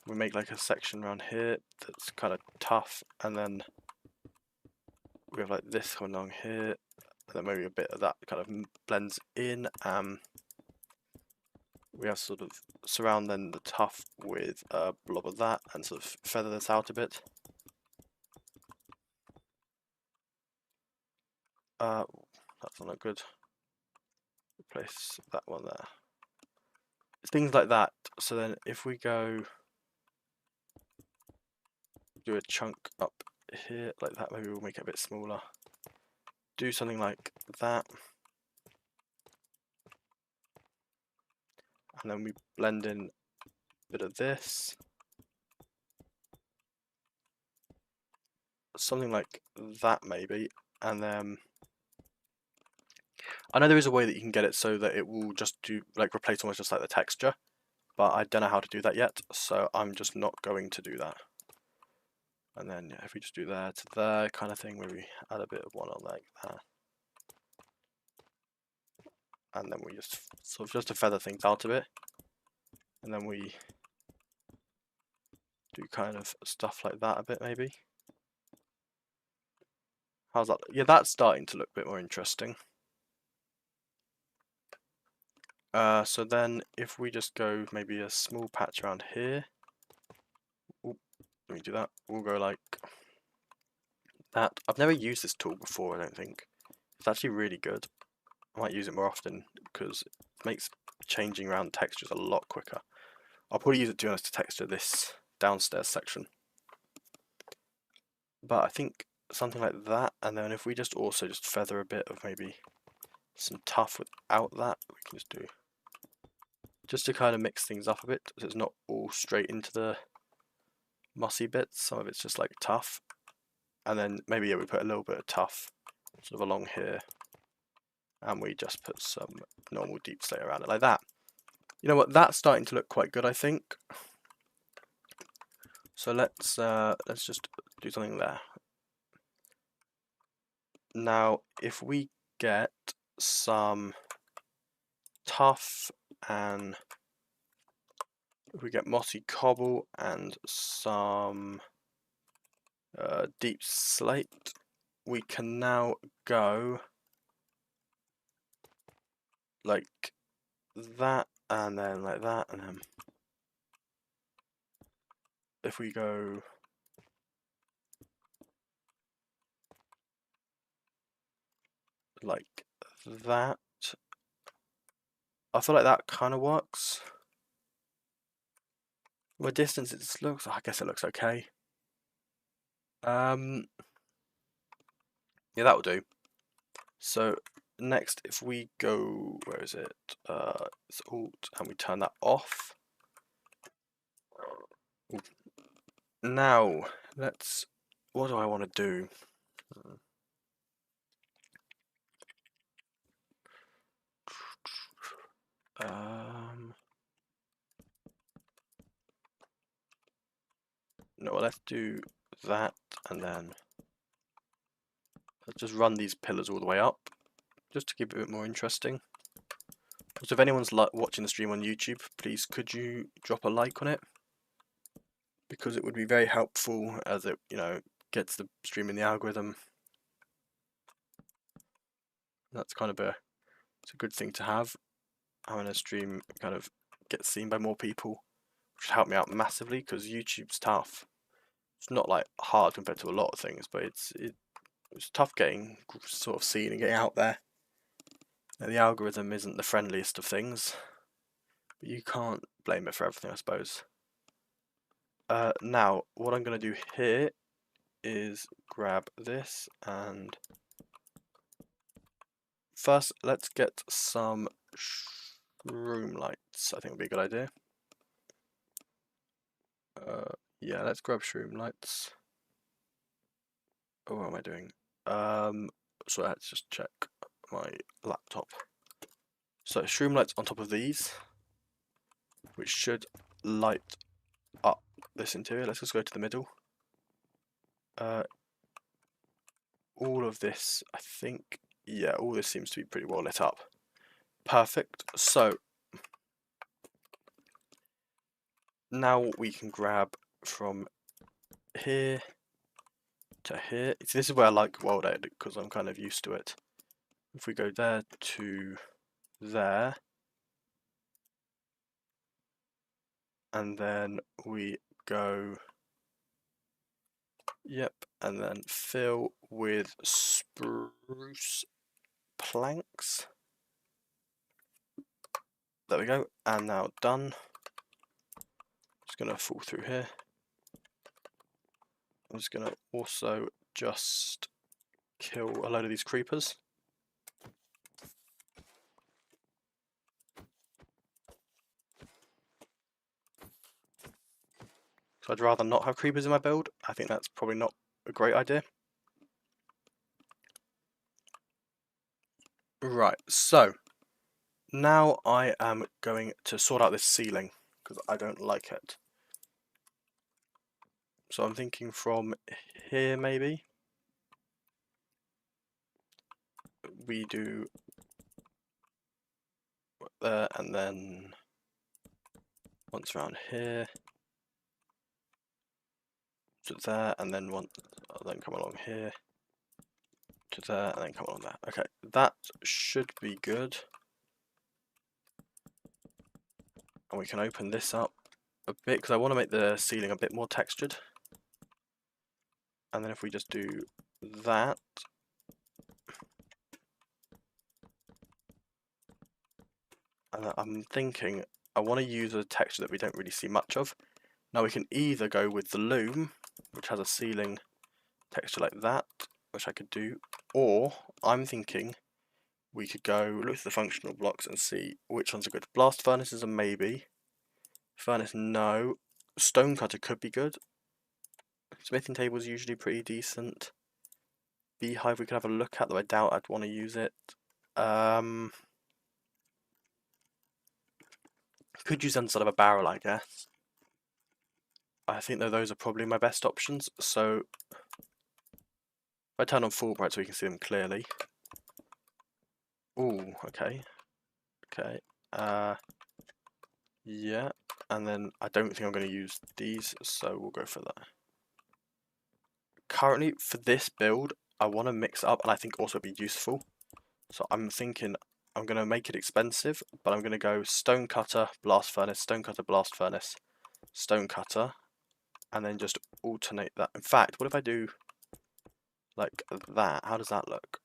we make like a section around here that's kind of tough, and then we have like this coming along here, and then maybe a bit of that kind of blends in. We have sort of surround then the tough with a blob of that and sort of feather this out a bit. That's not good. Replace that one there. Things like that. So then if we go do a chunk up here like that, maybe we'll make it a bit smaller. Do something like that. and then we blend in a bit of this. Something like that maybe, and then I know there is a way that you can get it so that it will just do like replace almost just like the texture, but I don't know how to do that yet, so I'm just not going to do that. And then yeah, if we just do there to there kind of thing, maybe add a bit of one on like that, and then we just sort of just to feather things out a bit, and then we do kind of stuff like that a bit maybe. How's that? Yeah, that's starting to look a bit more interesting. So then if we just go maybe a small patch around here. Oop, let me do that. We'll go like that. I've never used this tool before, I don't think. It's actually really good. I might use it more often because it makes changing around textures a lot quicker. I'll probably use it to be honest to texture this downstairs section. But I think something like that, and then if we just also just feather a bit of maybe some tuff without that, we can just do just to kind of mix things up a bit, so it's not all straight into the mossy bits. Some of it's just like tuff, and then maybe yeah, we put a little bit of tuff sort of along here, and we just put some normal deep slate around it like that. You know what? That's starting to look quite good, I think. So let's just do something there. Now, if we get some tuff and if we get mossy cobble and some deep slate, we can now go like that and then like that, and then if we go like that, I feel like that kind of works. From a distance it looks, I guess it looks okay. Yeah, that will do. So next, if we go, where is it? It's Alt, and we turn that off. Now, what do I want to do? No, let's do that, and then let's just run these pillars all the way up, just to keep it a bit more interesting. So if anyone's watching the stream on YouTube, please could you drop a like on it? Because it would be very helpful as it, gets the stream in the algorithm. That's kind of it's a good thing to have. Having a stream kind of get seen by more people, which would help me out massively because YouTube's tough. It's not like hard compared to a lot of things, but it's tough getting sort of seen and getting out there. Now, the algorithm isn't the friendliest of things, but you can't blame it for everything, I suppose. Now, what I'm going to do here is grab this, and first let's get some shroom lights. I think would be a good idea. Yeah, let's grab shroom lights. Oh, what am I doing? So let's just check my laptop. So shroom lights on top of these, which should light up this interior. Let's just go to the middle. All of this, I think, yeah, all this seems to be pretty well lit up. Perfect. So now we can grab from here to here. This is where I like world edit because I'm kind of used to it. If we go there to there, and then we go, yep, and then fill with spruce planks. There we go, and now done. Just gonna fall through here. I'm just gonna also just kill a load of these creepers. So I'd rather not have creepers in my build. I think that's probably not a great idea. Right, so now I am going to sort out this ceiling because I don't like it. So I'm thinking from here maybe we do there and then once around here to there and then come along here to there and then come along there. Okay, that should be good. And we can open this up a bit because I want to make the ceiling a bit more textured. And then if we just do that, and I'm thinking I want to use a texture that we don't really see much of. Now we can either go with the loom, which has a ceiling texture like that, which I could do, or I'm thinking we could go look at the functional blocks and see which ones are good. Blast furnace is a maybe. Furnace, no. Stonecutter could be good. Smithing table is usually pretty decent. Beehive we could have a look at, though I doubt I'd want to use it. Could use inside of a barrel, I guess. I think that those are probably my best options. So if I turn on full bright so we can see them clearly. Ooh, okay. Okay. Yeah. And then I don't think I'm going to use these, so we'll go for that. Currently, for this build, I want to mix it up and I think also be useful. So I'm thinking I'm going to make it expensive, but I'm going to go stonecutter, blast furnace, stonecutter, blast furnace, stonecutter, and then just alternate that. In fact, what if I do like that? How does that look?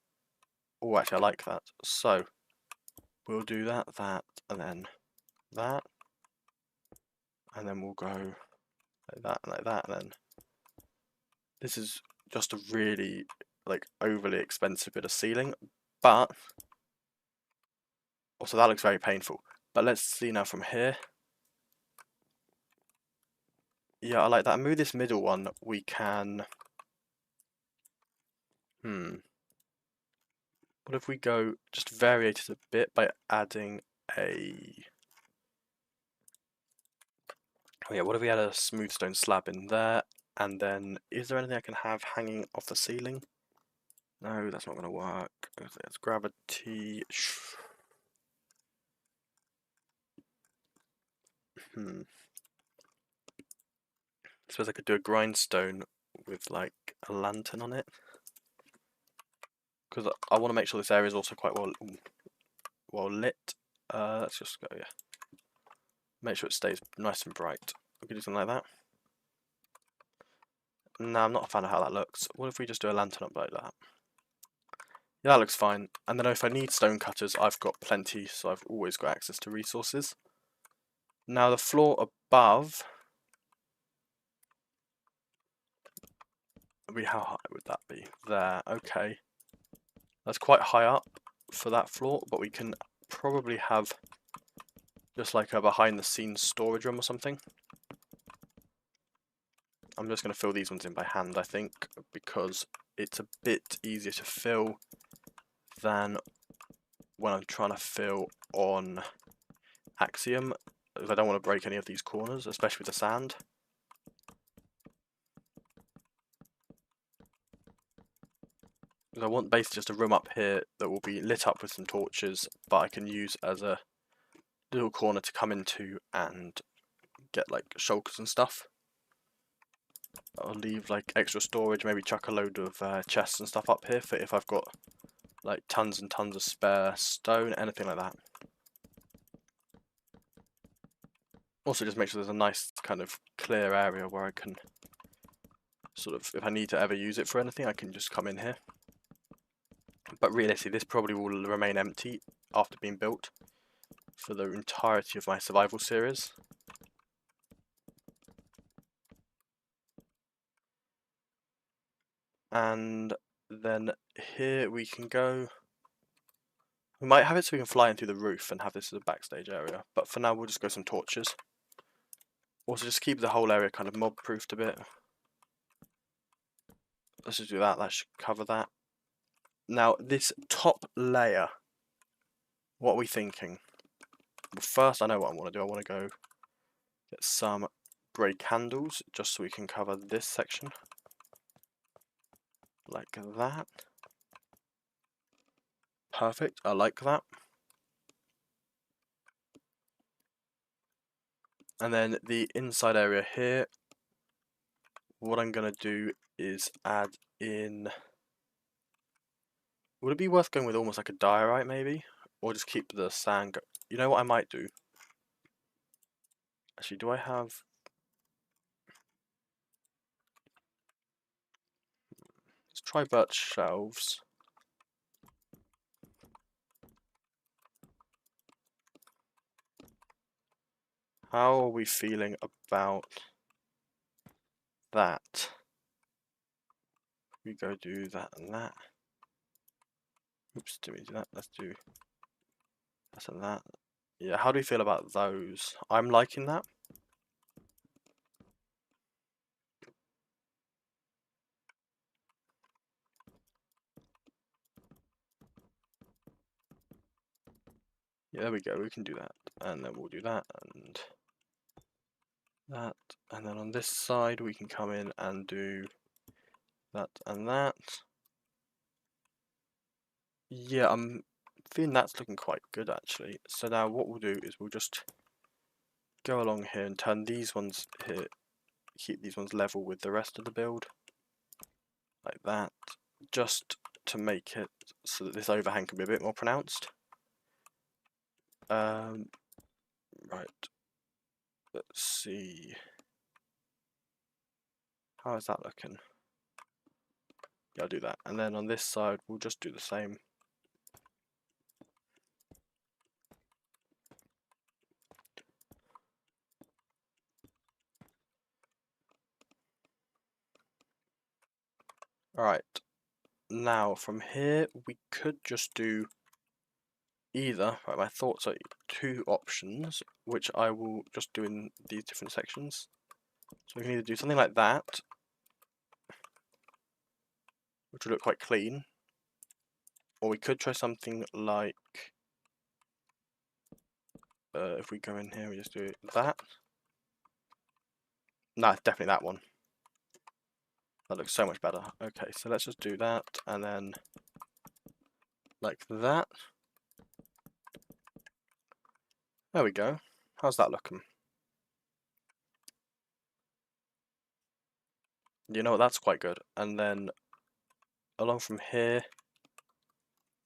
Oh, actually, I like that. So we'll do that, and then that, and then we'll go like that, and then this is just a really like overly expensive bit of ceiling, but also that looks very painful. But let's see now from here. Yeah, I like that. And move this middle one. We can. What if we go just variate it a bit by adding a. Oh yeah, what if we add a smooth stone slab in there? And then, is there anything I can have hanging off the ceiling? No, that's not going to work. Let's gravity. I suppose I could do a grindstone with like a lantern on it. Because I want to make sure this area is also quite well lit. Let's just go, yeah. Make sure it stays nice and bright. We could do something like that. No, I'm not a fan of how that looks. What if we just do a lantern up like that? Yeah, that looks fine. And then if I need stone cutters, I've got plenty, so I've always got access to resources. Now the floor above, how high would that be? There, okay. That's quite high up for that floor, but we can probably have just like a behind the scenes storage room or something. I'm just going to fill these ones in by hand, I think, because it's a bit easier to fill than when I'm trying to fill on Axiom, because I don't want to break any of these corners, especially with the sand. Because I want basically just a room up here that will be lit up with some torches, but I can use as a little corner to come into and get like shulkers and stuff. I'll leave like extra storage, maybe chuck a load of chests and stuff up here for if I've got like tons and tons of spare stone, anything like that. Also just make sure there's a nice kind of clear area where I can sort of, if I need to ever use it for anything, I can just come in here. But realistically, this probably will remain empty after being built for the entirety of my survival series. And then here we can go. We might have it so we can fly in through the roof and have this as a backstage area. But for now, we'll just go some torches. Also, just keep the whole area kind of mob-proofed a bit. Let's just do that. That should cover that. Now, this top layer, what are we thinking? Well, first, I know what I want to do. I want to go get some grey candles, just so we can cover this section. Like that. Perfect. I like that. And then the inside area here, what I'm going to do is add in... Would it be worth going with almost like a diorite maybe? Or just keep the sand You know what I might do? Actually, do I have... Let's try birch shelves. How are we feeling about that? We go do that and that. Oops, did we do that? Let's do that and that. Yeah, how do we feel about those? I'm liking that. Yeah, there we go, we can do that. And then we'll do that and that. And then on this side we can come in and do that and that. Yeah, I'm feeling that's looking quite good actually. So now what we'll do is we'll just go along here and turn these ones here, keep these ones level with the rest of the build. Like that. Just to make it so that this overhang can be a bit more pronounced. Right. Let's see. How is that looking? Yeah, I'll do that. And then on this side, we'll just do the same. Alright. Now, from here, we could just do either. Right, my thoughts are two options, which I will just do in these different sections. So we can either do something like that, which will look quite clean, or we could try something like, if we go in here, we just do that. Nah, definitely that one. That looks so much better. Okay, so let's just do that, and then like that. There we go. How's that looking? You know what, that's quite good. And then along from here,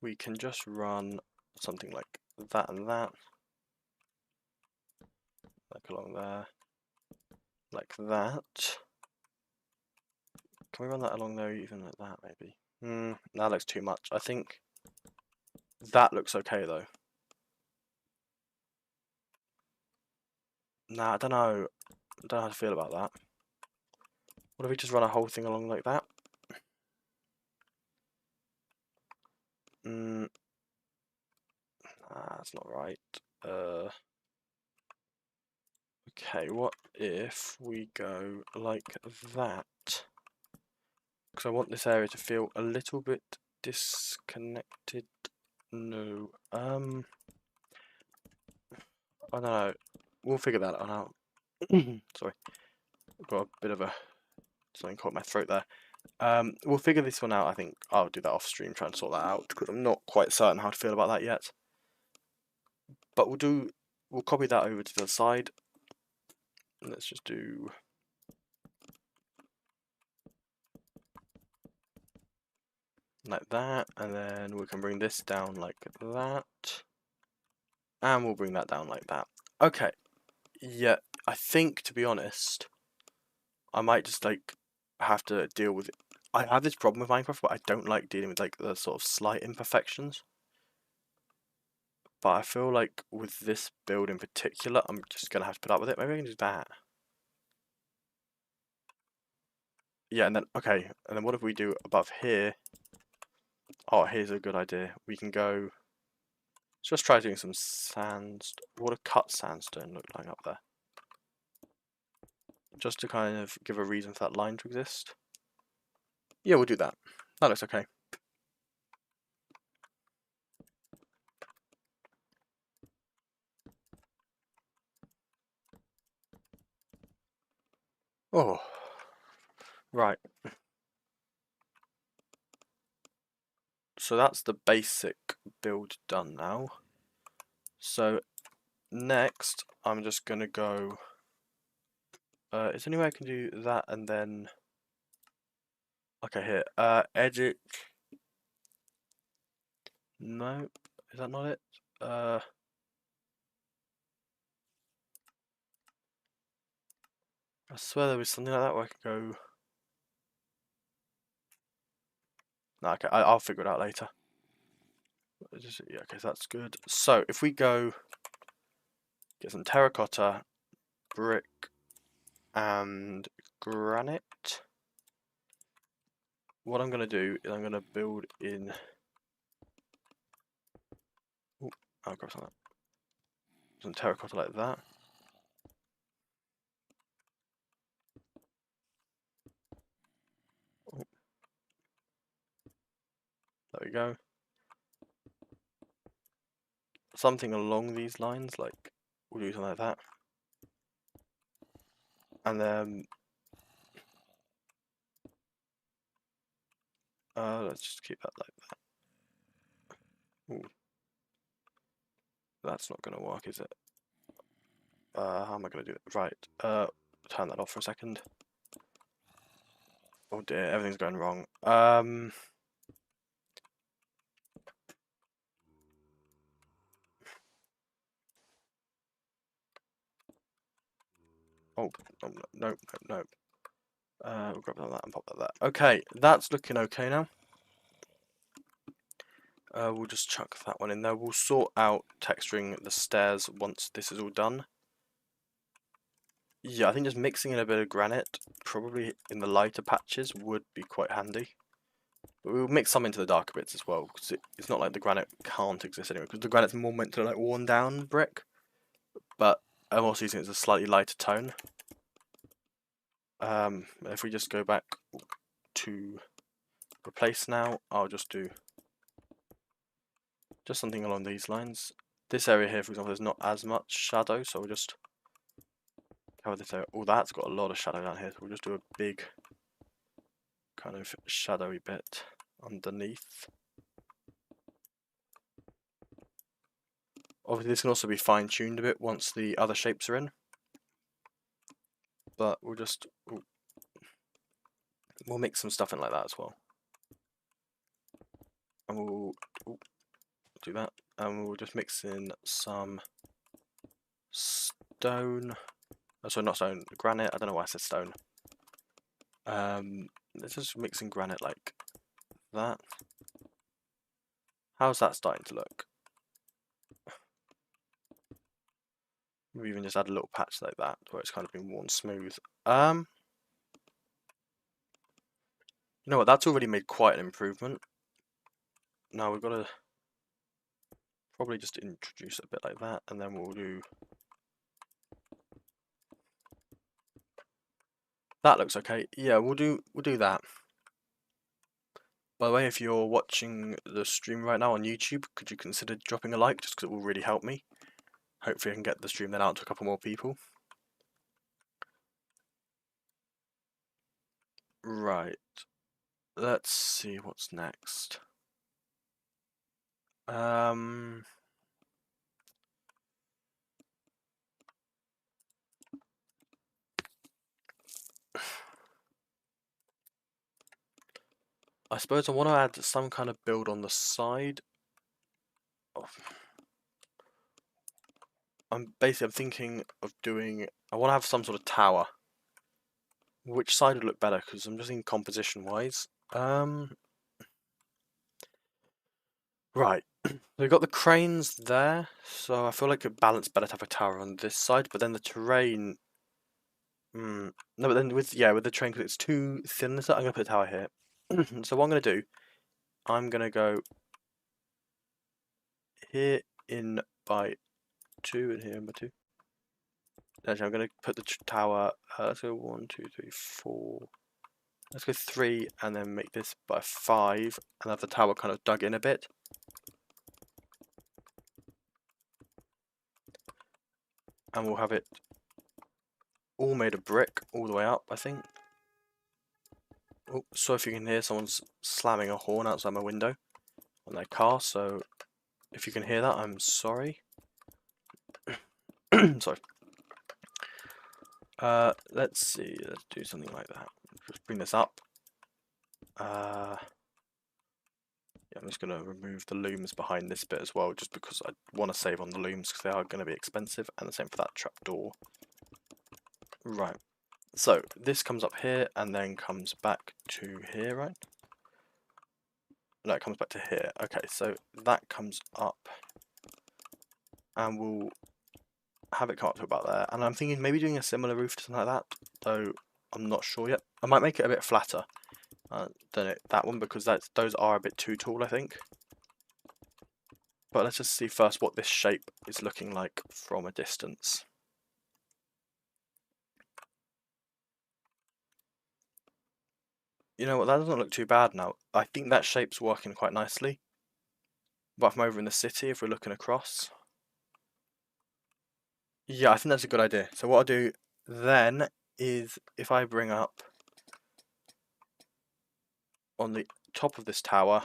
we can just run something like that and that. Like along there. Like that. Can we run that along there even like that maybe? That looks too much. I think that looks okay though. Nah, I don't know. I don't know how to feel about that. What if we just run a whole thing along like that? That's not right. Okay, what if we go like that? Because I want this area to feel a little bit disconnected. No. I don't know. We'll figure that out. Sorry. I've got a bit of something caught my throat there. We'll figure this one out. I think I'll do that off stream, try and sort that out, because I'm not quite certain how to feel about that yet. But we'll copy that over to the side. Let's just do like that, and then we can bring this down like that, and we'll bring that down like that. Okay, yeah, I think, to be honest, I might just like have to deal with it. I have this problem with Minecraft, but I don't like dealing with like the sort of slight imperfections. But I feel like with this build in particular, I'm just gonna have to put up with it. Maybe I can do that. Yeah, and then okay, and then what if we do above here? Oh, here's a good idea. We can go. Let's just try doing some sand. What a cut sandstone look like up there. just to kind of give a reason for that line to exist. Yeah, we'll do that. That looks okay. Oh, right. So that's the basic build done now. So next, I'm just gonna go. Is there any way I can do that and then? Okay, here. Edit. No, is that not it? I swear there was something like that where I could go. No, okay, I'll figure it out later. Yeah, okay, so that's good. So if we go get some terracotta, brick, and granite, what I'm going to do is I'm going to build in. Ooh, I'll grab some terracotta like that. Ooh. There we go. Something along these lines, like we'll do something like that. And then let's just keep that like that. Ooh. That's not going to work, is it? How am I going to do it? Right, turn that off for a second. Oh dear, everything's going wrong. Oh, no. We'll grab that and pop that there. Okay, that's looking okay now. We'll just chuck that one in there. We'll sort out texturing the stairs once this is all done. Yeah, I think just mixing in a bit of granite, probably in the lighter patches, would be quite handy. But we'll mix some into the darker bits as well, because it's not like the granite can't exist anyway, because the granite's more meant to like worn down brick. But I'm also using it as a slightly lighter tone. If we just go back to replace now, I'll just do just something along these lines. This area here, for example, there's not as much shadow, so we'll just cover this area. Oh, that's got a lot of shadow down here, so we'll just do a big kind of shadowy bit underneath. Obviously, this can also be fine-tuned a bit once the other shapes are in. But we'll just we'll mix some stuff in like that as well. And we'll do that. And we'll just mix in some stone. Oh, sorry, not stone, granite. I don't know why I said stone. Let's just mix in granite like that. How's that starting to look? We even just add a little patch like that where it's kind of been worn smooth. You know what? That's already made quite an improvement. Now we've got to probably just introduce it a bit like that, and then we'll do. That looks okay. Yeah, we'll do that. By the way, if you're watching the stream right now on YouTube, could you consider dropping a like, just because it will really help me. Hopefully I can get the stream then out to a couple more people. Right. Let's see what's next. I suppose I want to add some kind of build on the side. I'm thinking of doing. I want to have some sort of tower. Which side would look better? Because I'm just thinking composition wise. Right. We've got the cranes there, so I feel like it balanced better to have a tower on this side. But then the terrain. No, but then with the train, because it's too thin. I'm gonna put a tower here. So what I'm gonna do, I'm gonna go here in by 2 and here in by 2. Actually, I'm going to put the tower, let's go 1, 2, 3, 4. Let's go 3 and then make this by 5 and have the tower kind of dug in a bit. And we'll have it all made of brick all the way up, I think. Oh, so if you can hear someone's slamming a horn outside my window on their car, so if you can hear that, I'm sorry. Sorry. Let's see, let's do something like that. Just bring this up. Yeah, I'm just going to remove the looms behind this bit as well, just because I want to save on the looms because they are going to be expensive, and the same for that trapdoor. Right, so this comes up here and then comes back to here, right? No, it comes back to here. Okay, so that comes up and we'll have it come up to about there. And I'm thinking maybe doing a similar roof to something like that, though I'm not sure yet. I might make it a bit flatter than that one because those are a bit too tall, I think. But let's just see first what this shape is looking like from a distance. You know what, that doesn't look too bad now. I think that shape's working quite nicely. But if I'm over in the city, if we're looking across. Yeah, I think that's a good idea. So what I'll do then is if I bring up on the top of this tower,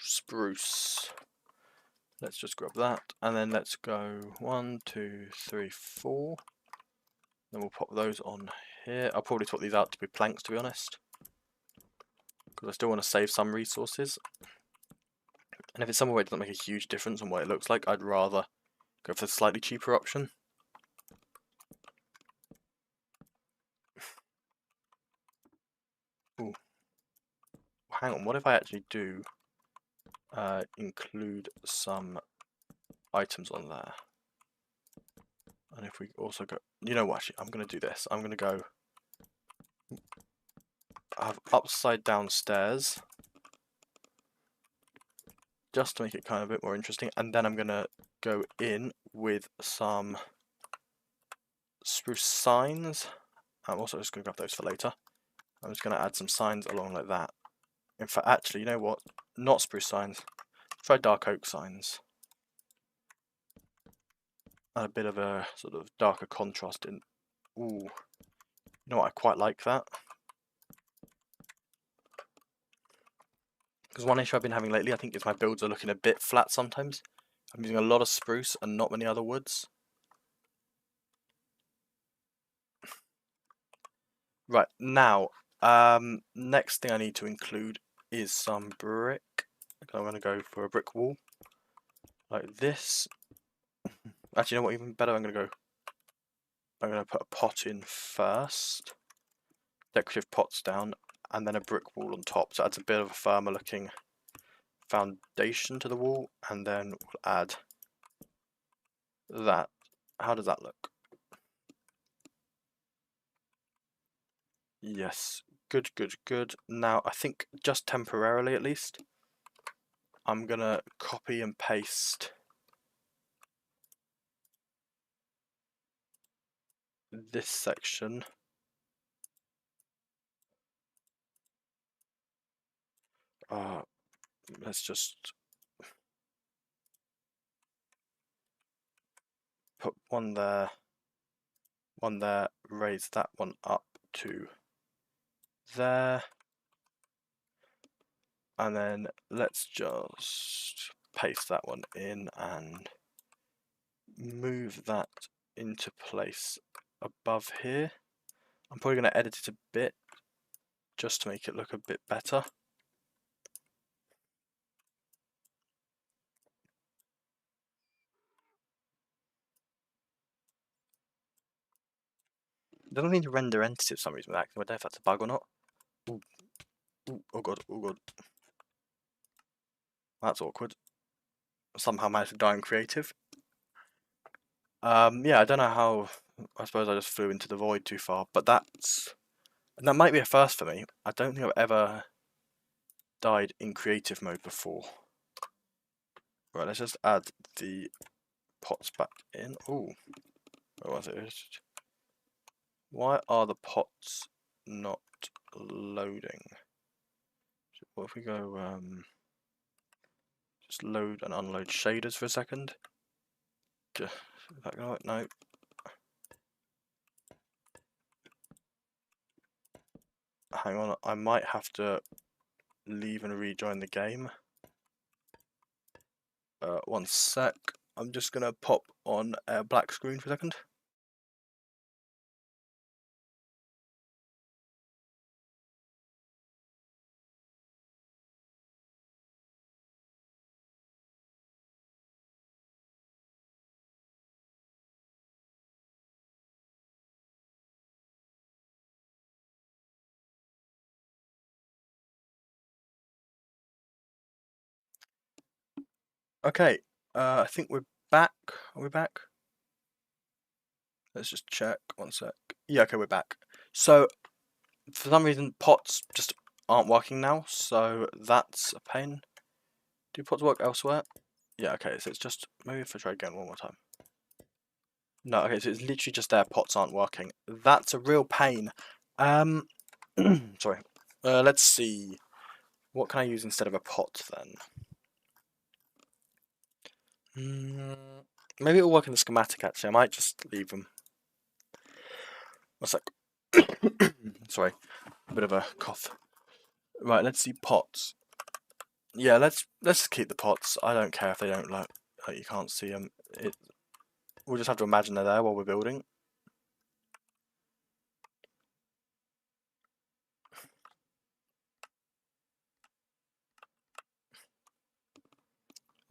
spruce. Let's just grab that, and then let's go 1, 2, 3, 4. Then we'll pop those on here. I'll probably swap these out to be planks, to be honest, because I still want to save some resources. And if it's somewhere where it doesn't make a huge difference on what it looks like, I'd rather go for the slightly cheaper option. Ooh. Hang on, what if I actually do include some items on there? And if we also go, you know what, actually, I'm going to do this. I'm going to go, I have upside down stairs, just to make it kind of a bit more interesting. And then I'm going to go in with some spruce signs. I'm also just going to grab those for later. I'm just going to add some signs along like that. In fact, actually, you know what? Not spruce signs. Try dark oak signs. And a bit of a sort of darker contrast in. Ooh. You know what? I quite like that. Because one issue I've been having lately, I think, is my builds are looking a bit flat sometimes. I'm using a lot of spruce and not many other woods. Right, now, next thing I need to include is some brick. I'm going to go for a brick wall, like this. Actually, you know what, even better, I'm going to put a pot in first, decorative pots down, and then a brick wall on top, so it adds a bit of a firmer looking foundation to the wall, and then we'll add that. How does that look? Yes, good, good, good. Now, I think just temporarily at least, I'm gonna copy and paste this section. Let's just put one there, raise that one up to there. And then let's just paste that one in and move that into place above here. I'm probably going to edit it a bit just to make it look a bit better. It doesn't need to render entity for some reason with that. I don't know if that's a bug or not. Ooh. Ooh, oh god, oh god. That's awkward. Somehow managed to die in creative. Yeah, I don't know how. I suppose I just flew into the void too far, but that might be a first for me. I don't think I've ever died in creative mode before. Right, let's just add the pots back in. Ooh, where was it? Why are the pots not loading? What if we go, just load and unload shaders for a second? Is that gonna work? No. Hang on, I might have to leave and rejoin the game. One sec. I'm just gonna pop on a black screen for a second. Okay, I think we're back. Are we back? Let's just check, one sec. Yeah, okay, we're back. So, for some reason, pots just aren't working now, so that's a pain. Do pots work elsewhere? Yeah, okay, so it's just, maybe if I try again one more time. No, okay, so it's literally just their pots aren't working. That's a real pain. Sorry. Let's see. What can I use instead of a pot then? Maybe it'll work in the schematic actually. I might just leave them. One sec. Sorry, a bit of a cough. Right, let's see pots. Yeah, let's keep the pots. I don't care if they don't look like you can't see them. We'll just have to imagine they're there while we're building.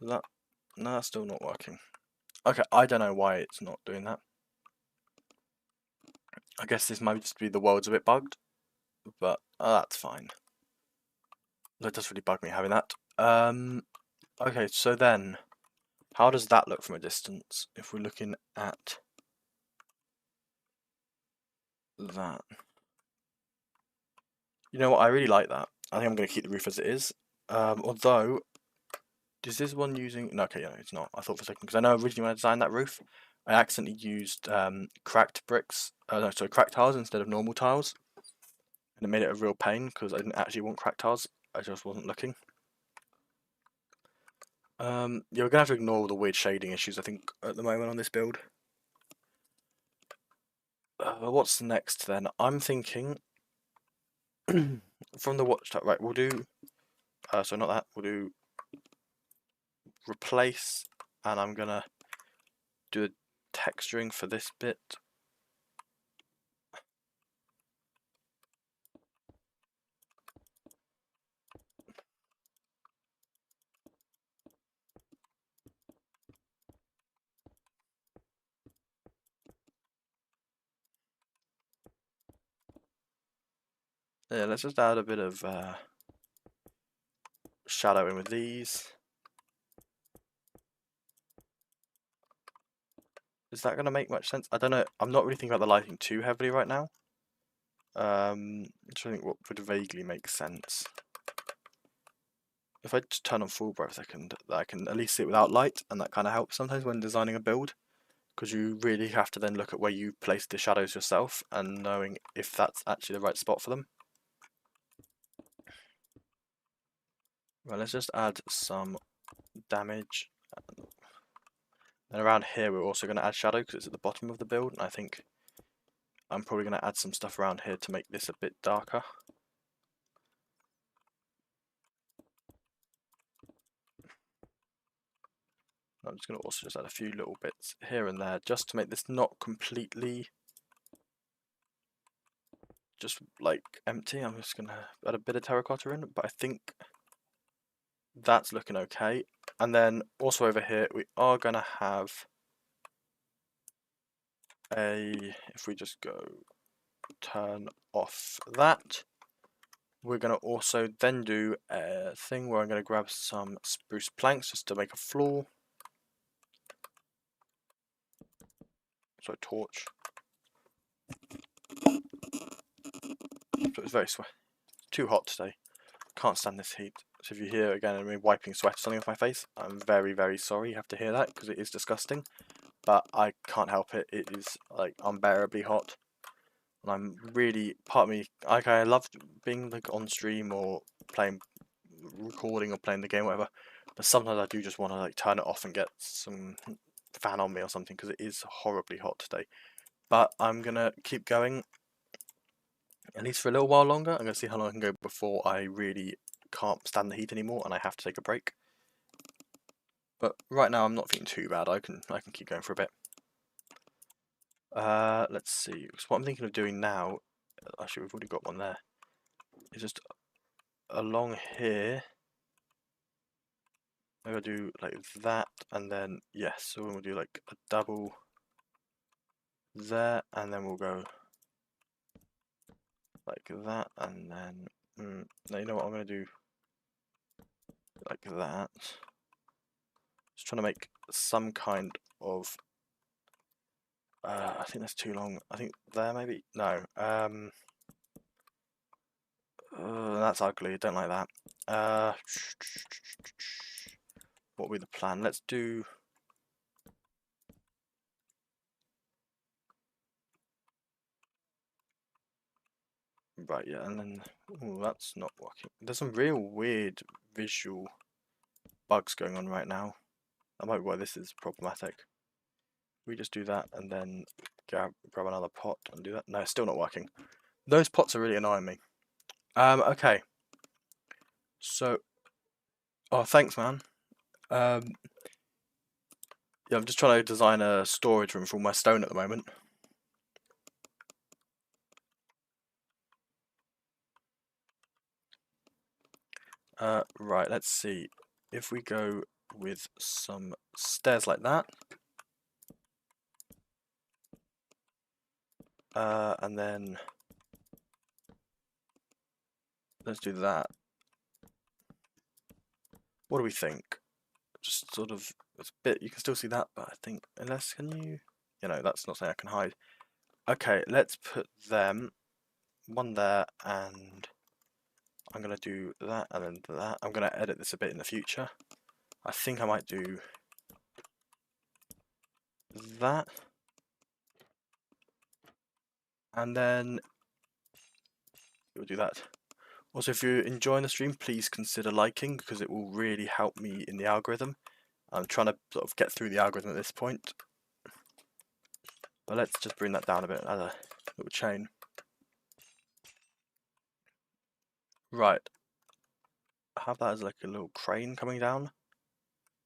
No, that's still not working. Okay, I don't know why it's not doing that. I guess this might just be the world's a bit bugged, but that's fine. That does really bug me having that. Okay, so then, how does that look from a distance? If we're looking at that. You know what, I really like that. I think I'm going to keep the roof as it is. Although, is this one using... No, okay, no, it's not. I thought for a second, because I know originally when I designed that roof, I accidentally used cracked bricks, no, sorry, cracked tiles instead of normal tiles. And it made it a real pain, because I didn't actually want cracked tiles, I just wasn't looking. You're going to have to ignore all the weird shading issues, I think, at the moment on this build. What's next then? I'm thinking... from the watchtower, right, we'll do... so not that, we'll do... replace, and I'm gonna do the texturing for this bit. Yeah, let's just add a bit of shadow in with these. Is that gonna make much sense? I don't know. I'm not really thinking about the lighting too heavily right now. Just think what would vaguely make sense. If I just turn on full bright for a second, I can at least see it without light, and that kind of helps sometimes when designing a build, because you really have to then look at where you place the shadows yourself and knowing if that's actually the right spot for them. Well, let's just add some damage. And around here we're also going to add shadow because it's at the bottom of the build, and I think I'm probably going to add some stuff around here to make this a bit darker. I'm just going to also just add a few little bits here and there just to make this not completely just like empty. I'm just going to add a bit of terracotta in, but I think that's looking okay. And then also over here we are going to have if we just go turn off that, we're going to also then do a thing where I'm going to grab some spruce planks just to make a floor. So torch. So it's very too hot today. Can't stand this heat. So if you hear again me wiping sweat or something off my face, I'm very, very sorry you have to hear that because it is disgusting. But I can't help it. It is like unbearably hot. And I'm really, part of me, like I love being like on stream or playing, recording or playing the game, whatever. But sometimes I do just want to like turn it off and get some fan on me or something because it is horribly hot today. But I'm gonna keep going at least for a little while longer. I'm gonna see how long I can go before I really can't stand the heat anymore and I have to take a break. But right now I'm not feeling too bad. I can keep going for a bit. Let's see. So what I'm thinking of doing now, actually we've already got one there, is just along here. Maybe I'll do like that, and then yes, so we'll do like a double there, and then we'll go like that, and then now you know what I'm gonna do, like that. Just trying to make some kind of. I think that's too long. I think there maybe no. That's ugly. Don't like that. What will be the plan? Let's do. Right, yeah, and then that's not working. There's some real weird visual bugs going on right now. That might be why this is problematic. We just do that and then grab another pot and do that. No, it's still not working. Those pots are really annoying me. Okay. So, oh, thanks, man. Yeah, I'm just trying to design a storage room for all my stone at the moment. Right, let's see. If we go with some stairs like that, and then let's do that. What do we think? Just sort of, it's a bit, you can still see that, but I think, unless, can you, that's not something I can hide. Okay, let's put them, one there, and I'm going to do that, and then that. I'm going to edit this a bit in the future. I think I might do that. And then we'll do that. Also, if you're enjoying the stream, please consider liking because it will really help me in the algorithm. I'm trying to sort of get through the algorithm at this point. But let's just bring that down a bit, add a little chain. Right. Have that as like a little crane coming down.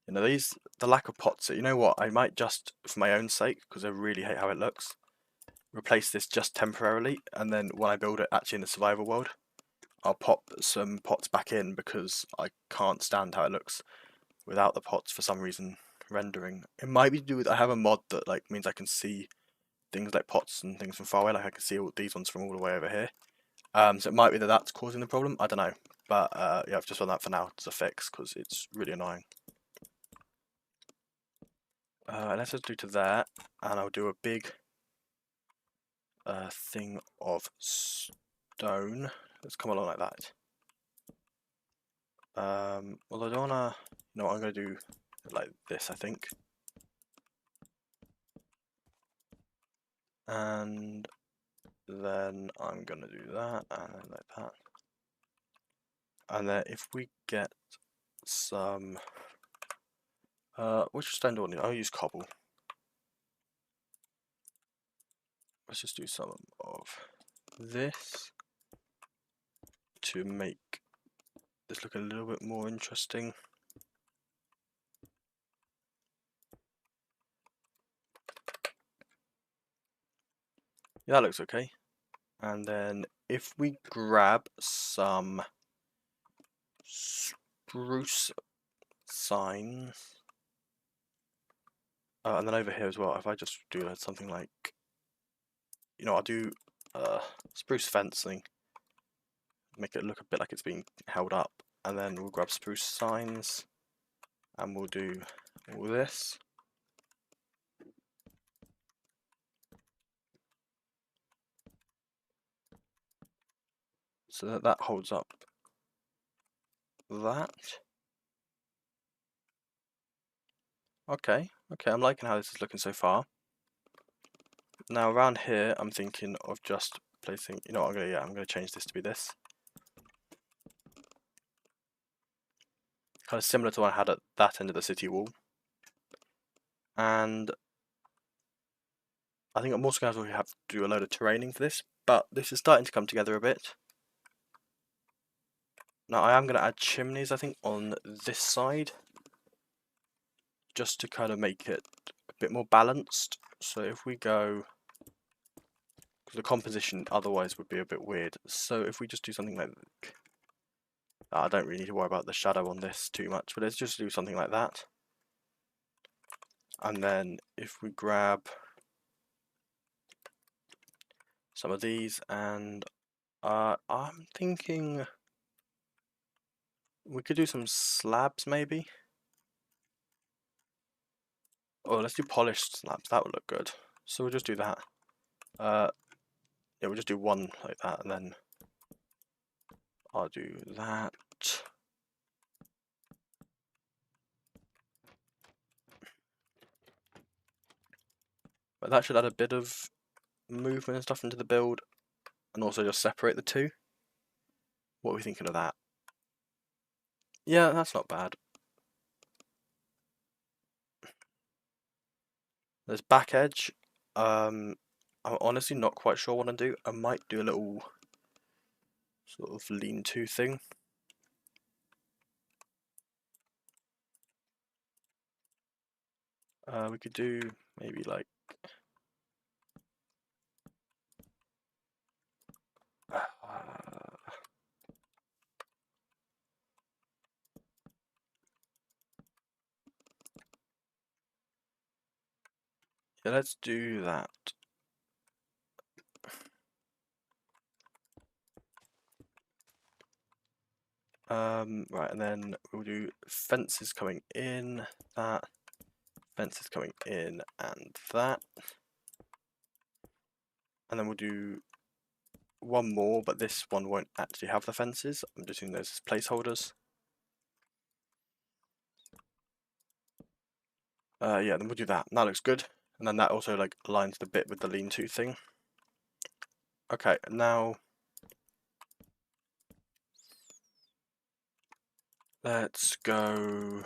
The lack of pots, you know what, I might just, for my own sake, because I really hate how it looks, replace this just temporarily, and then when I build it actually in the survival world, I'll pop some pots back in because I can't stand how it looks without the pots for some reason rendering. It might be to do with, I have a mod that like means I can see things like pots and things from far away, like I can see all these ones from all the way over here. So it might be that that's causing the problem, I don't know. But yeah, I've just done that for now as a fix because it's really annoying. Let's just do to there, and I'll do a big thing of stone. Let's come along like that. Well, I don't wanna. No, I'm gonna do like this, I think. And then I'm gonna do that, and then like that. And then if we get some, which stone do I need? I'll use cobble. Let's just do some of this to make this look a little bit more interesting. Yeah, that looks okay. And then if we grab some spruce signs, and then over here as well, if I just do something like, I'll do spruce fencing, make it look a bit like it's being held up, and then we'll grab spruce signs, and we'll do all this. So that holds up that. Okay, I'm liking how this is looking so far. Now around here, I'm thinking of just placing, you know what, I'm gonna change this to be this. Kind of similar to what I had at that end of the city wall. And I think I'm also going to have to do a load of terraining for this, but this is starting to come together a bit. Now I am going to add chimneys, I think, on this side, just to kind of make it a bit more balanced. So if we go, because the composition otherwise would be a bit weird, so if we just do something like, I don't really need to worry about the shadow on this too much, but let's just do something like that. And then if we grab some of these, and I'm thinking we could do some slabs maybe. Oh, let's do polished slabs, that would look good. So we'll just do that. Yeah, we'll just do one like that, and then I'll do that. But that should add a bit of movement and stuff into the build, and also just separate the two. What are we thinking of that? Yeah, that's not bad. There's back edge. I'm honestly not quite sure what to do. I might do a little sort of lean-to thing. We could do maybe like yeah, let's do that. Right, and then we'll do fences coming in, that, fences coming in, and that. And then we'll do one more, but this one won't actually have the fences. I'm just using those as placeholders. Yeah, then we'll do that. That looks good. And then that also like aligns the bit with the lean-to thing. Okay, now let's go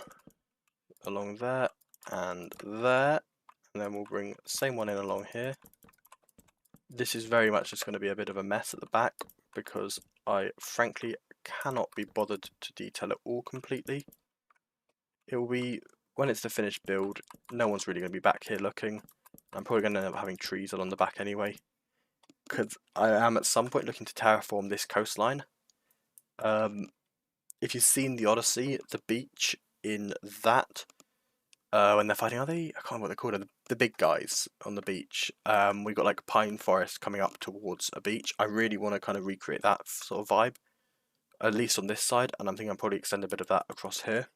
along there and there, and then we'll bring the same one in along here. This is very much just going to be a bit of a mess at the back because I frankly cannot be bothered to detail it all completely. It will be, when it's the finished build, no one's really going to be back here looking. I'm probably going to end up having trees along the back anyway, because I am at some point looking to terraform this coastline. If you've seen the Odyssey, the beach in that, when they're fighting, I can't remember what they're called, the big guys on the beach. We got like pine forest coming up towards a beach. I really want to kind of recreate that sort of vibe, at least on this side, and I'm thinking I'll probably extend a bit of that across here.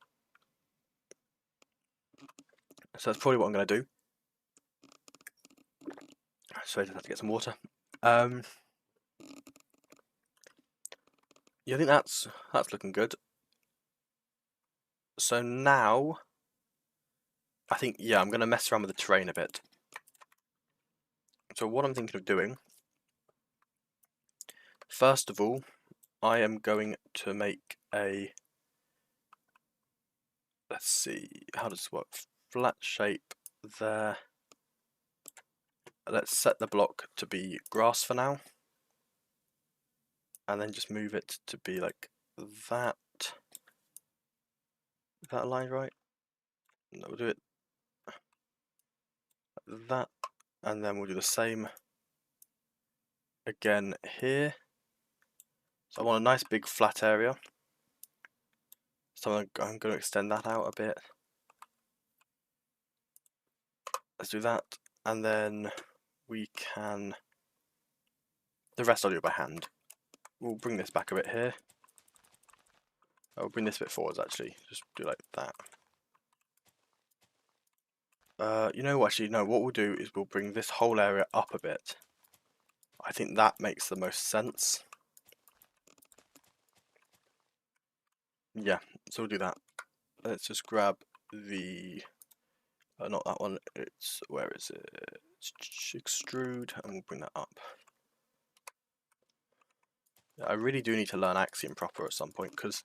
So that's probably what I'm going to do. So I just have to get some water. Yeah, I think that's looking good. So now, I think, yeah, I'm going to mess around with the terrain a bit. So what I'm thinking of doing, first of all, I am going to make a, let's see, how does this work? Flat shape there. Let's set the block to be grass for now. And then just move it to be like that. Is that aligned right? No, we'll do it like that. And then we'll do the same again here. So I want a nice big flat area. So I'm going to extend that out a bit. Let's do that. And then we can, the rest I'll do by hand. We'll bring this back a bit here. I'll bring this a bit forwards actually. Just do like that. You know what, actually, no, what we'll do is we'll bring this whole area up a bit. I think that makes the most sense. Yeah, so we'll do that. Let's just grab the, not that one, it's, where is it? It's extrude, and we'll bring that up. I really do need to learn Axiom proper at some point, because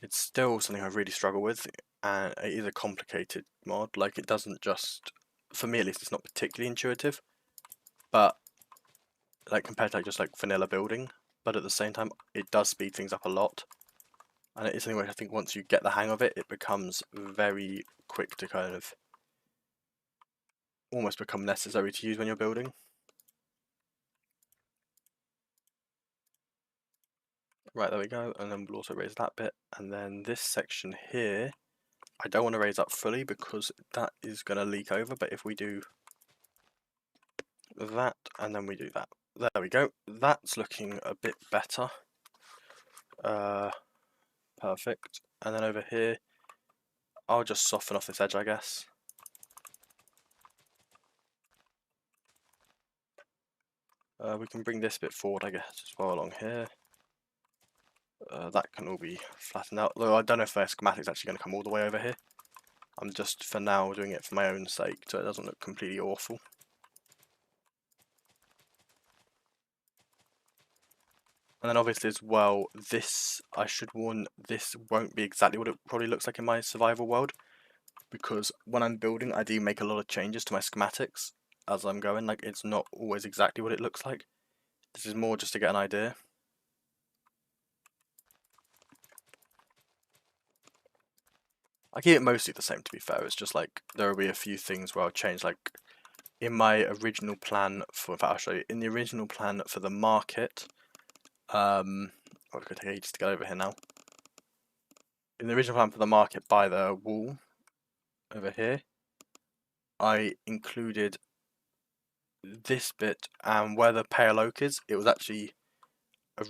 it's still something I really struggle with, and it is a complicated mod. Like, it doesn't just, for me at least, it's not particularly intuitive, but like compared to like just like vanilla building, but at the same time it does speed things up a lot, and it is something which I think once you get the hang of it, it becomes very quick to kind of almost become necessary to use when you're building. Right, there we go, and then we'll also raise that bit, and then this section here, I don't want to raise up fully because that is going to leak over, but if we do that, and then we do that, there we go, that's looking a bit better. Perfect, and then over here, I'll just soften off this edge, I guess. We can bring this bit forward, I guess, as well along here. That can all be flattened out, though I don't know if their schematic's actually going to come all the way over here. I'm just, for now, doing it for my own sake, so it doesn't look completely awful. And then obviously as well, this, I should warn, this won't be exactly what it probably looks like in my survival world, because when I'm building, I do make a lot of changes to my schematics as I'm going. Like, it's not always exactly what it looks like. This is more just to get an idea. I keep it mostly the same, to be fair. It's just like there will be a few things where I'll change. Like in my original plan for, in fact, I'll show you. In the original plan for the market, oh, it's gonna take ages to get over here now. In the original plan for the market by the wall over here, I included this bit, and where the pale oak is, it was actually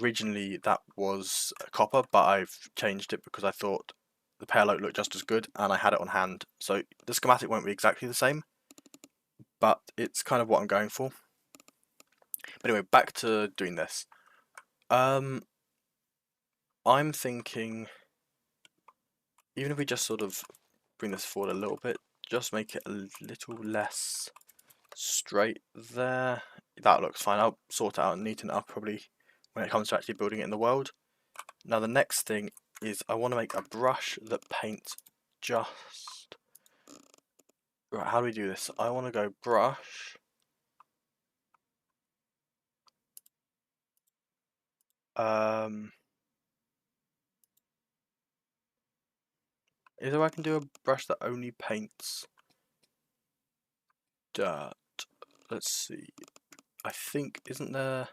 originally that was copper, but I've changed it because I thought the pale oak looked just as good, and I had it on hand. So the schematic won't be exactly the same, but it's kind of what I'm going for. But anyway, back to doing this. I'm thinking, even if we just sort of bring this forward a little bit, just make it a little less straight there. That looks fine. I'll sort it out and neaten it up probably when it comes to actually building it in the world. Now the next thing is I want to make a brush that paints just... Right, how do we do this? I want to go brush. Is there I can do a brush that only paints dirt? Let's see. I think, isn't there...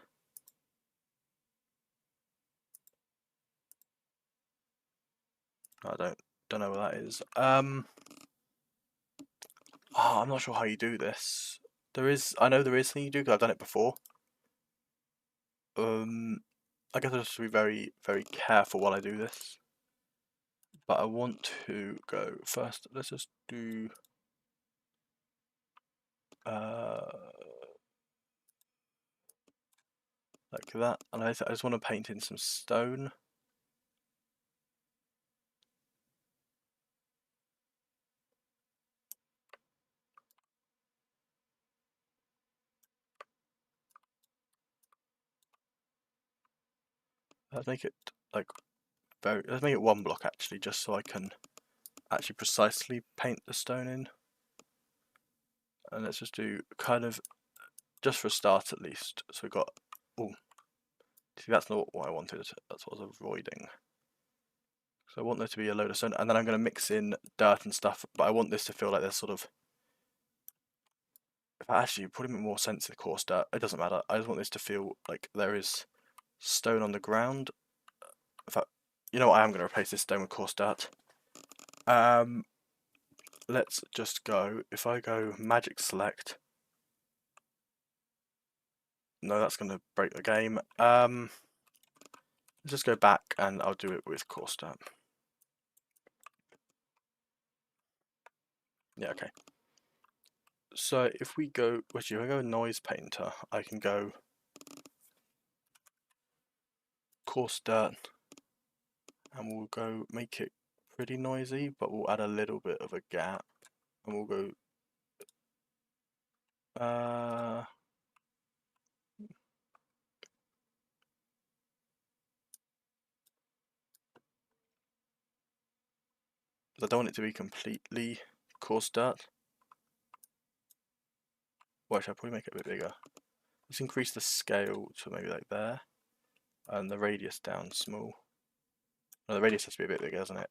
I don't know what that is. Oh, I'm not sure how you do this. I know there is something you do because I've done it before. I guess I'll just be very, very careful while I do this. But I want to go first. Let's just do like that, and I just want to paint in some stone. Let's make it like let's make it one block actually, just so I can actually precisely paint the stone in. And let's just do kind of, just for a start at least. So we've got, oh, see that's not what I wanted, that's what I was avoiding. So I want there to be a load of stone, and then I'm going to mix in dirt and stuff, but I want this to feel like there's sort of, if I actually put in more sense of coarse dirt, it doesn't matter. I just want this to feel like there is stone on the ground. In fact, you know what, I am going to replace this stone with coarse dirt. Let's just go, if I go magic select, no, that's going to break the game. Let's just go back and I'll do it with coarse dirt. Yeah, okay. So if we go, actually, if I go noise painter, I can go coarse dirt and we'll go make it pretty noisy, but we'll add a little bit of a gap, and we'll go I don't want it to be completely coarse dirt. Well, actually, I'll probably make it a bit bigger. Let's increase the scale to maybe like there, and the radius down small. No, the radius has to be a bit bigger, doesn't it?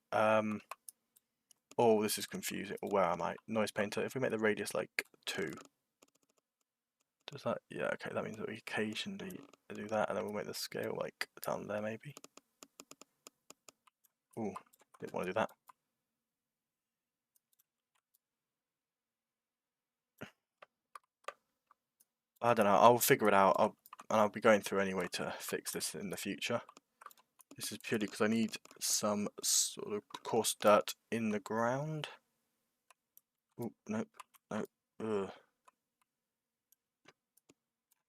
Oh, this is confusing. Where am I? Noise painter. If we make the radius like 2, does that? Yeah, okay. That means that we occasionally do that, and then we'll make the scale like down there maybe. Ooh, didn't want to do that. I don't know. I'll figure it out. I'll be going through anyway to fix this in the future. This is purely because I need some sort of coarse dirt in the ground. Oh, nope, nope. Ugh.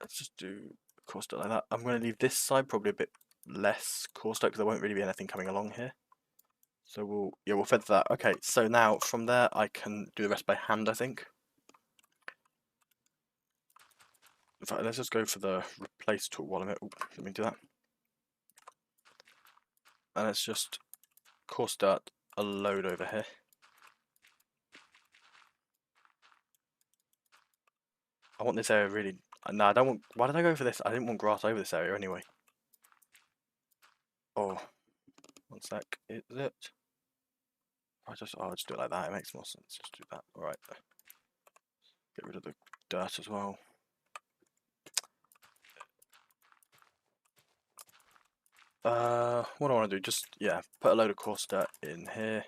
Let's just do coarse dirt like that. I'm going to leave this side probably a bit less coarse dirt because there won't really be anything coming along here. So we'll feather that. Okay, so now from there I can do the rest by hand, I think. In fact, let's just go for the replace tool while I'm at. Let me do that. And let's just coarse dirt a load over here. I want this area really. No, I don't want. Why did I go for this? I didn't want grass over this area anyway. Oh, one sec. Is it? I'll just do it like that. It makes more sense. Just do that. All right. Get rid of the dirt as well. What do I want to do? Just put a load of coarse dirt in here.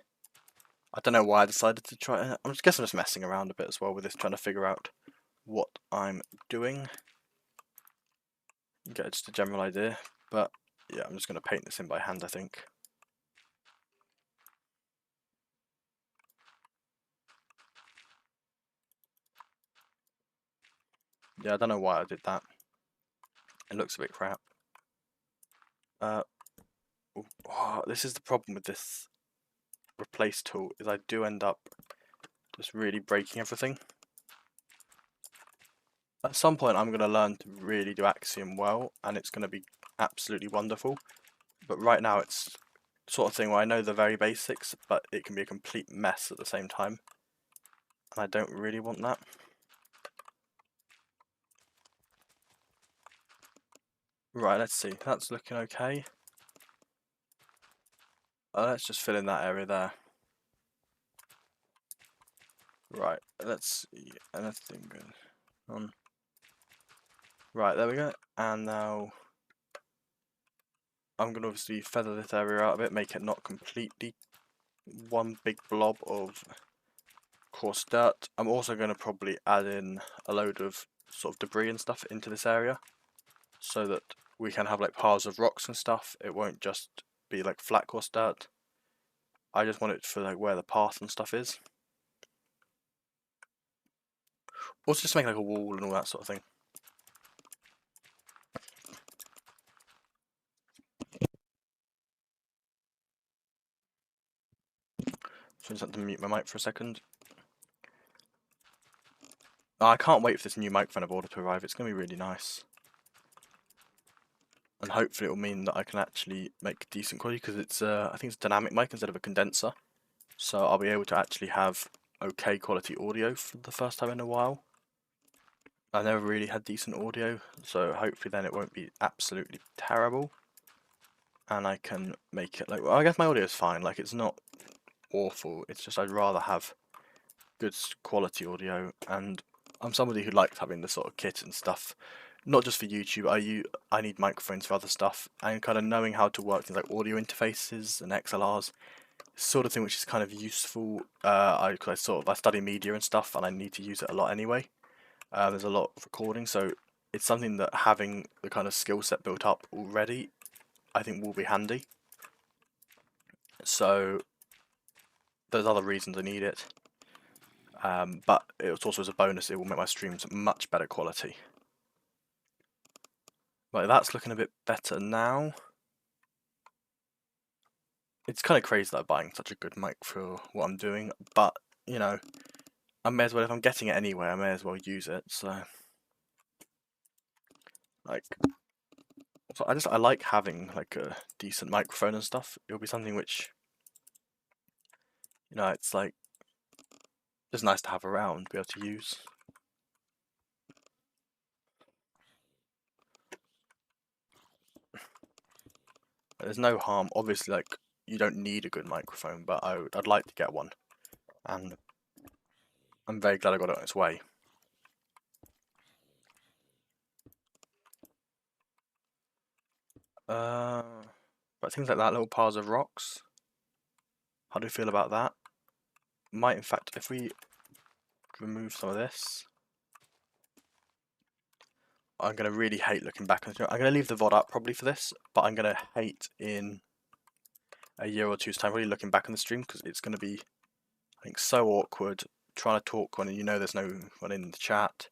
I don't know why I decided to try it. I'm just messing around a bit as well with this, trying to figure out what I'm doing. Get just a general idea, but yeah, I'm just going to paint this in by hand, I think. Yeah, I don't know why I did that. It looks a bit crap. This is the problem with this replace tool, is I do end up just really breaking everything. At some point I'm going to learn to really do Axiom well, and it's going to be absolutely wonderful. But right now it's the sort of thing where I know the very basics, but it can be a complete mess at the same time. And I don't really want that. Right, let's see. That's looking okay. Let's just fill in that area there. Right, let's see. Anything going on? Right, there we go. And now I'm going to obviously feather this area out a bit, make it not completely one big blob of coarse dirt. I'm also going to probably add in a load of sort of debris and stuff into this area, so that we can have like piles of rocks and stuff. It won't just be like flat coarse dirt. I just want it for like where the path and stuff is. Also just make like a wall and all that sort of thing. So I just have to mute my mic for a second. I can't wait for this new microphone I've ordered to arrive. It's going to be really nice. And hopefully it will mean that I can actually make decent quality, because it's I think it's a dynamic mic instead of a condenser. So I'll be able to actually have okay quality audio for the first time in a while. I never really had decent audio, so hopefully then it won't be absolutely terrible. And I can make it like, well, I guess my audio is fine, like it's not awful, it's just I'd rather have good quality audio, and I'm somebody who likes having the sort of kit and stuff, not just for YouTube. I need microphones for other stuff, and kind of knowing how to work things like audio interfaces and XLRs, sort of thing which is kind of useful. I study media and stuff, and I need to use it a lot anyway. There's a lot of recording, so it's something that having the kind of skill set built up already, I think will be handy. So there's other reasons I need it, but it's also as a bonus, it will make my streams much better quality. Right, that's looking a bit better now. it's kind of crazy that I'm buying such a good mic for what I'm doing, but you know, I may as well, if I'm getting it anyway, I may as well use it. So like, so I like having like a decent microphone and stuff. It'll be something which, you know, it's like just nice to have around, be able to use. There's no harm, obviously, like you don't need a good microphone, but I'd like to get one, and I'm very glad I got it on its way. But things like that, little piles of rocks. How do you feel about that? Might, in fact, if we remove some of this, I'm gonna really hate looking back on it. I'm gonna leave the VOD up probably for this, but I'm gonna hate in a year or two's time really looking back on the stream, because it's gonna be, I think, so awkward trying to talk when you know there's no one in the chat,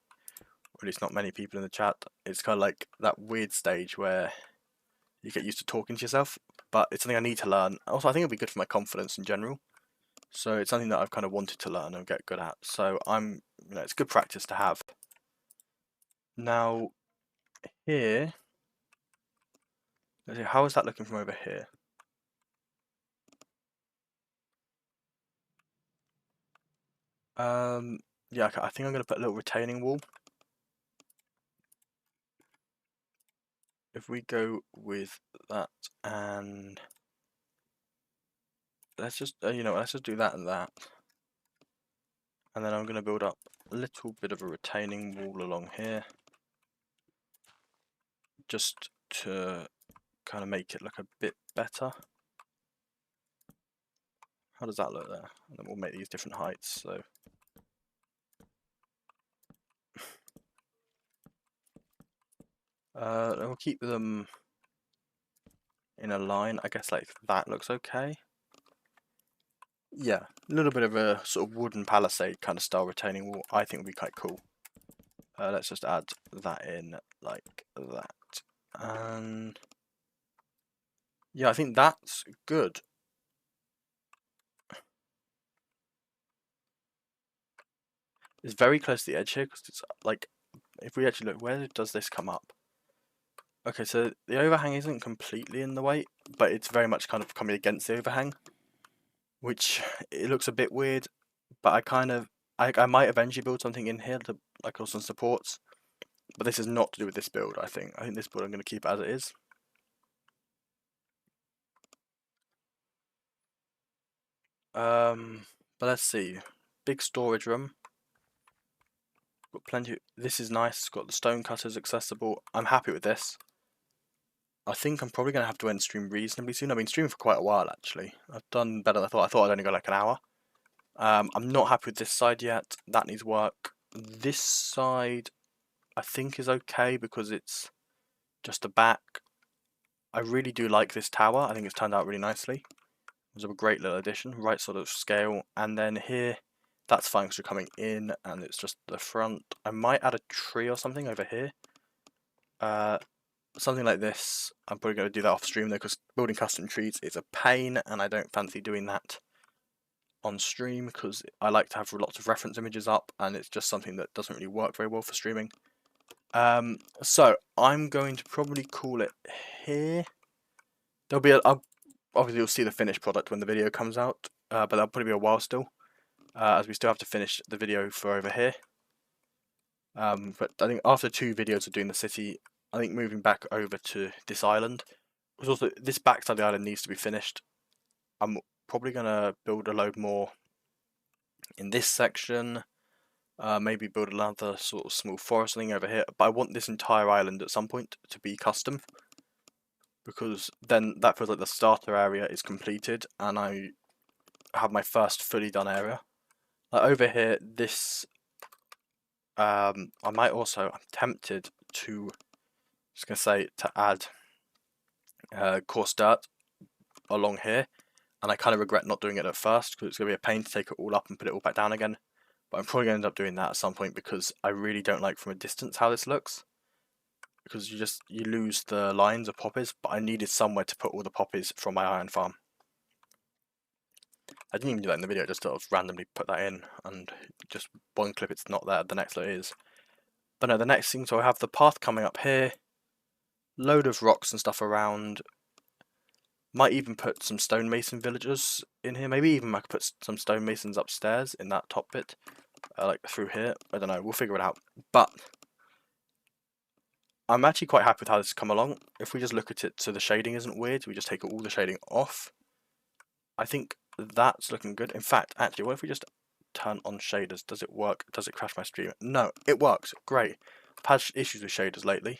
or at least not many people in the chat. It's kind of like that weird stage where you get used to talking to yourself, but it's something I need to learn. Also, I think it'll be good for my confidence in general. So it's something that I've kind of wanted to learn and get good at. So it's good practice to have. Now, here, let's see, how is that looking from over here? Yeah, I think I'm going to put a little retaining wall. If we go with that, and let's just, let's just do that and that. And then I'm going to build up a little bit of a retaining wall along here, just to kind of make it look a bit better. How does that look there? And then we'll make these different heights. So we'll keep them in a line. I guess like that looks okay. Yeah, a little bit of a sort of wooden palisade kind of style retaining wall, I think would be quite cool. Let's just add that in like that. And yeah, I think that's good. It's very close to the edge here, because it's like, if we actually look, where does this come up? Okay, so the overhang isn't completely in the way, but it's very much kind of coming against the overhang, which it looks a bit weird, but I might eventually build something in here to like also supports, but this is not to do with this build. I think this build I'm going to keep as it is. But let's see, big storage room. Got plenty. This is nice. It's got the stone cutters accessible. I'm happy with this. I think I'm probably going to have to end stream reasonably soon. I've been streaming for quite a while actually. I've done better than I thought. I thought I'd only go like an hour. I'm not happy with this side yet. That needs work. This side I think is okay because it's just a back. I really do like this tower. I think it's turned out really nicely. It was a great little addition. Right sort of scale. And then here, that's fine because you're coming in and it's just the front. I might add a tree or something over here. Something like this. I'm probably going to do that off stream though, because building custom trees is a pain and I don't fancy doing that on stream because I like to have lots of reference images up and it's just something that doesn't really work very well for streaming. So I'm going to probably call it here. There'll be obviously you'll see the finished product when the video comes out, but that'll probably be a while still, as we still have to finish the video for over here. But I think after 2 videos of doing the city, I think moving back over to this island, because also this backside of the island needs to be finished. I'm probably gonna build a load more in this section. Maybe build another sort of small forest thing over here, but I want this entire island at some point to be custom, because then that feels like the starter area is completed and I have my first fully done area. Like over here, this I might also, I'm tempted to, just gonna say, to add coarse dirt along here, and I kind of regret not doing it at first because it's gonna be a pain to take it all up and put it all back down again. But I'm probably gonna end up doing that at some point because I really don't like from a distance how this looks. Because you lose the lines of poppies, but I needed somewhere to put all the poppies from my iron farm. I didn't even do that in the video, I just sort of randomly put that in, and just one clip it's not there, the next it is. But no, the next thing, so I have the path coming up here, load of rocks and stuff around. Might even put some stonemason villagers in here, maybe even I could put some stonemasons upstairs in that top bit, like through here, I don't know, we'll figure it out. But I'm actually quite happy with how this has come along. If we just look at it so the shading isn't weird, we just take all the shading off. I think that's looking good. In fact, actually, what if we just turn on shaders? Does it work? Does it crash my stream? No, it works. Great. I've had issues with shaders lately.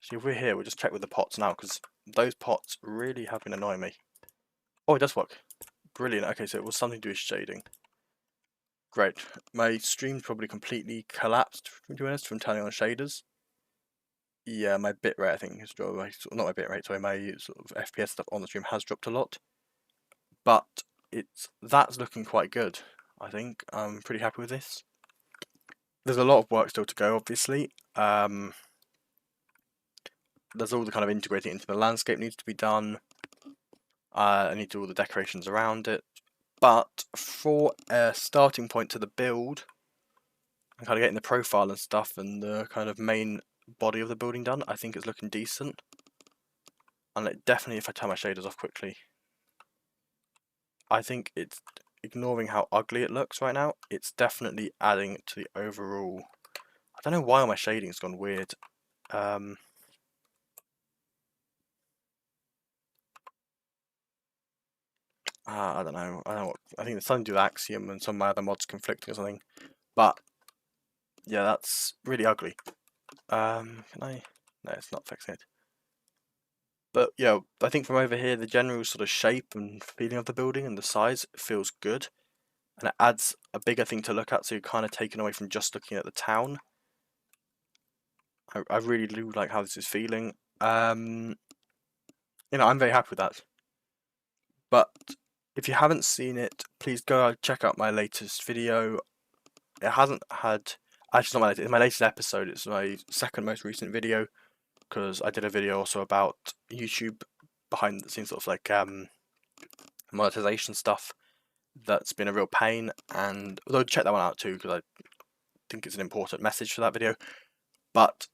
So if we're here, we'll just check with the pots now, because those pots really have been annoying me. Oh, it does work. Brilliant. Okay, so it was something to do with shading. Great. My stream's probably completely collapsed, to be honest, from turning on shaders. Yeah, my bitrate, I think, has dropped. Not my bitrate, sorry, my sort of FPS stuff on the stream has dropped a lot. But that's looking quite good, I think. I'm pretty happy with this. There's a lot of work still to go, obviously. There's all the kind of integrating into the landscape needs to be done. I need to do all the decorations around it. But for a starting point to the build, and kind of getting the profile and stuff and the kind of main body of the building done, I think it's looking decent. And it definitely, if I turn my shaders off quickly, I think it's, ignoring how ugly it looks right now, it's definitely adding to the overall. I don't know why all my shading's gone weird. I don't know. I think there's something to do with Axiom and some of my other mods conflicting or something. But yeah, that's really ugly. Can I? No, it's not fixing it. But yeah, I think from over here, the general sort of shape and feeling of the building and the size feels good. And it adds a bigger thing to look at, so you're kind of taken away from just looking at the town. I really do like how this is feeling. I'm very happy with that. But if you haven't seen it, please go check out my latest video. It hasn't had, actually it's not my latest, it's my latest episode. It's my second most recent video, because I did a video also about YouTube behind the scenes, sort of like monetization stuff. That's been a real pain, and although check that one out too, because I think it's an important message for that video. But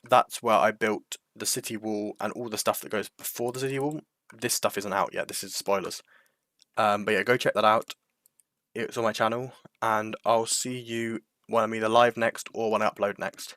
that's where I built the city wall and all the stuff that goes before the city wall. This stuff isn't out yet, this is spoilers. But yeah, go check that out. It's on my channel, and I'll see you when I'm either live next or when I upload next.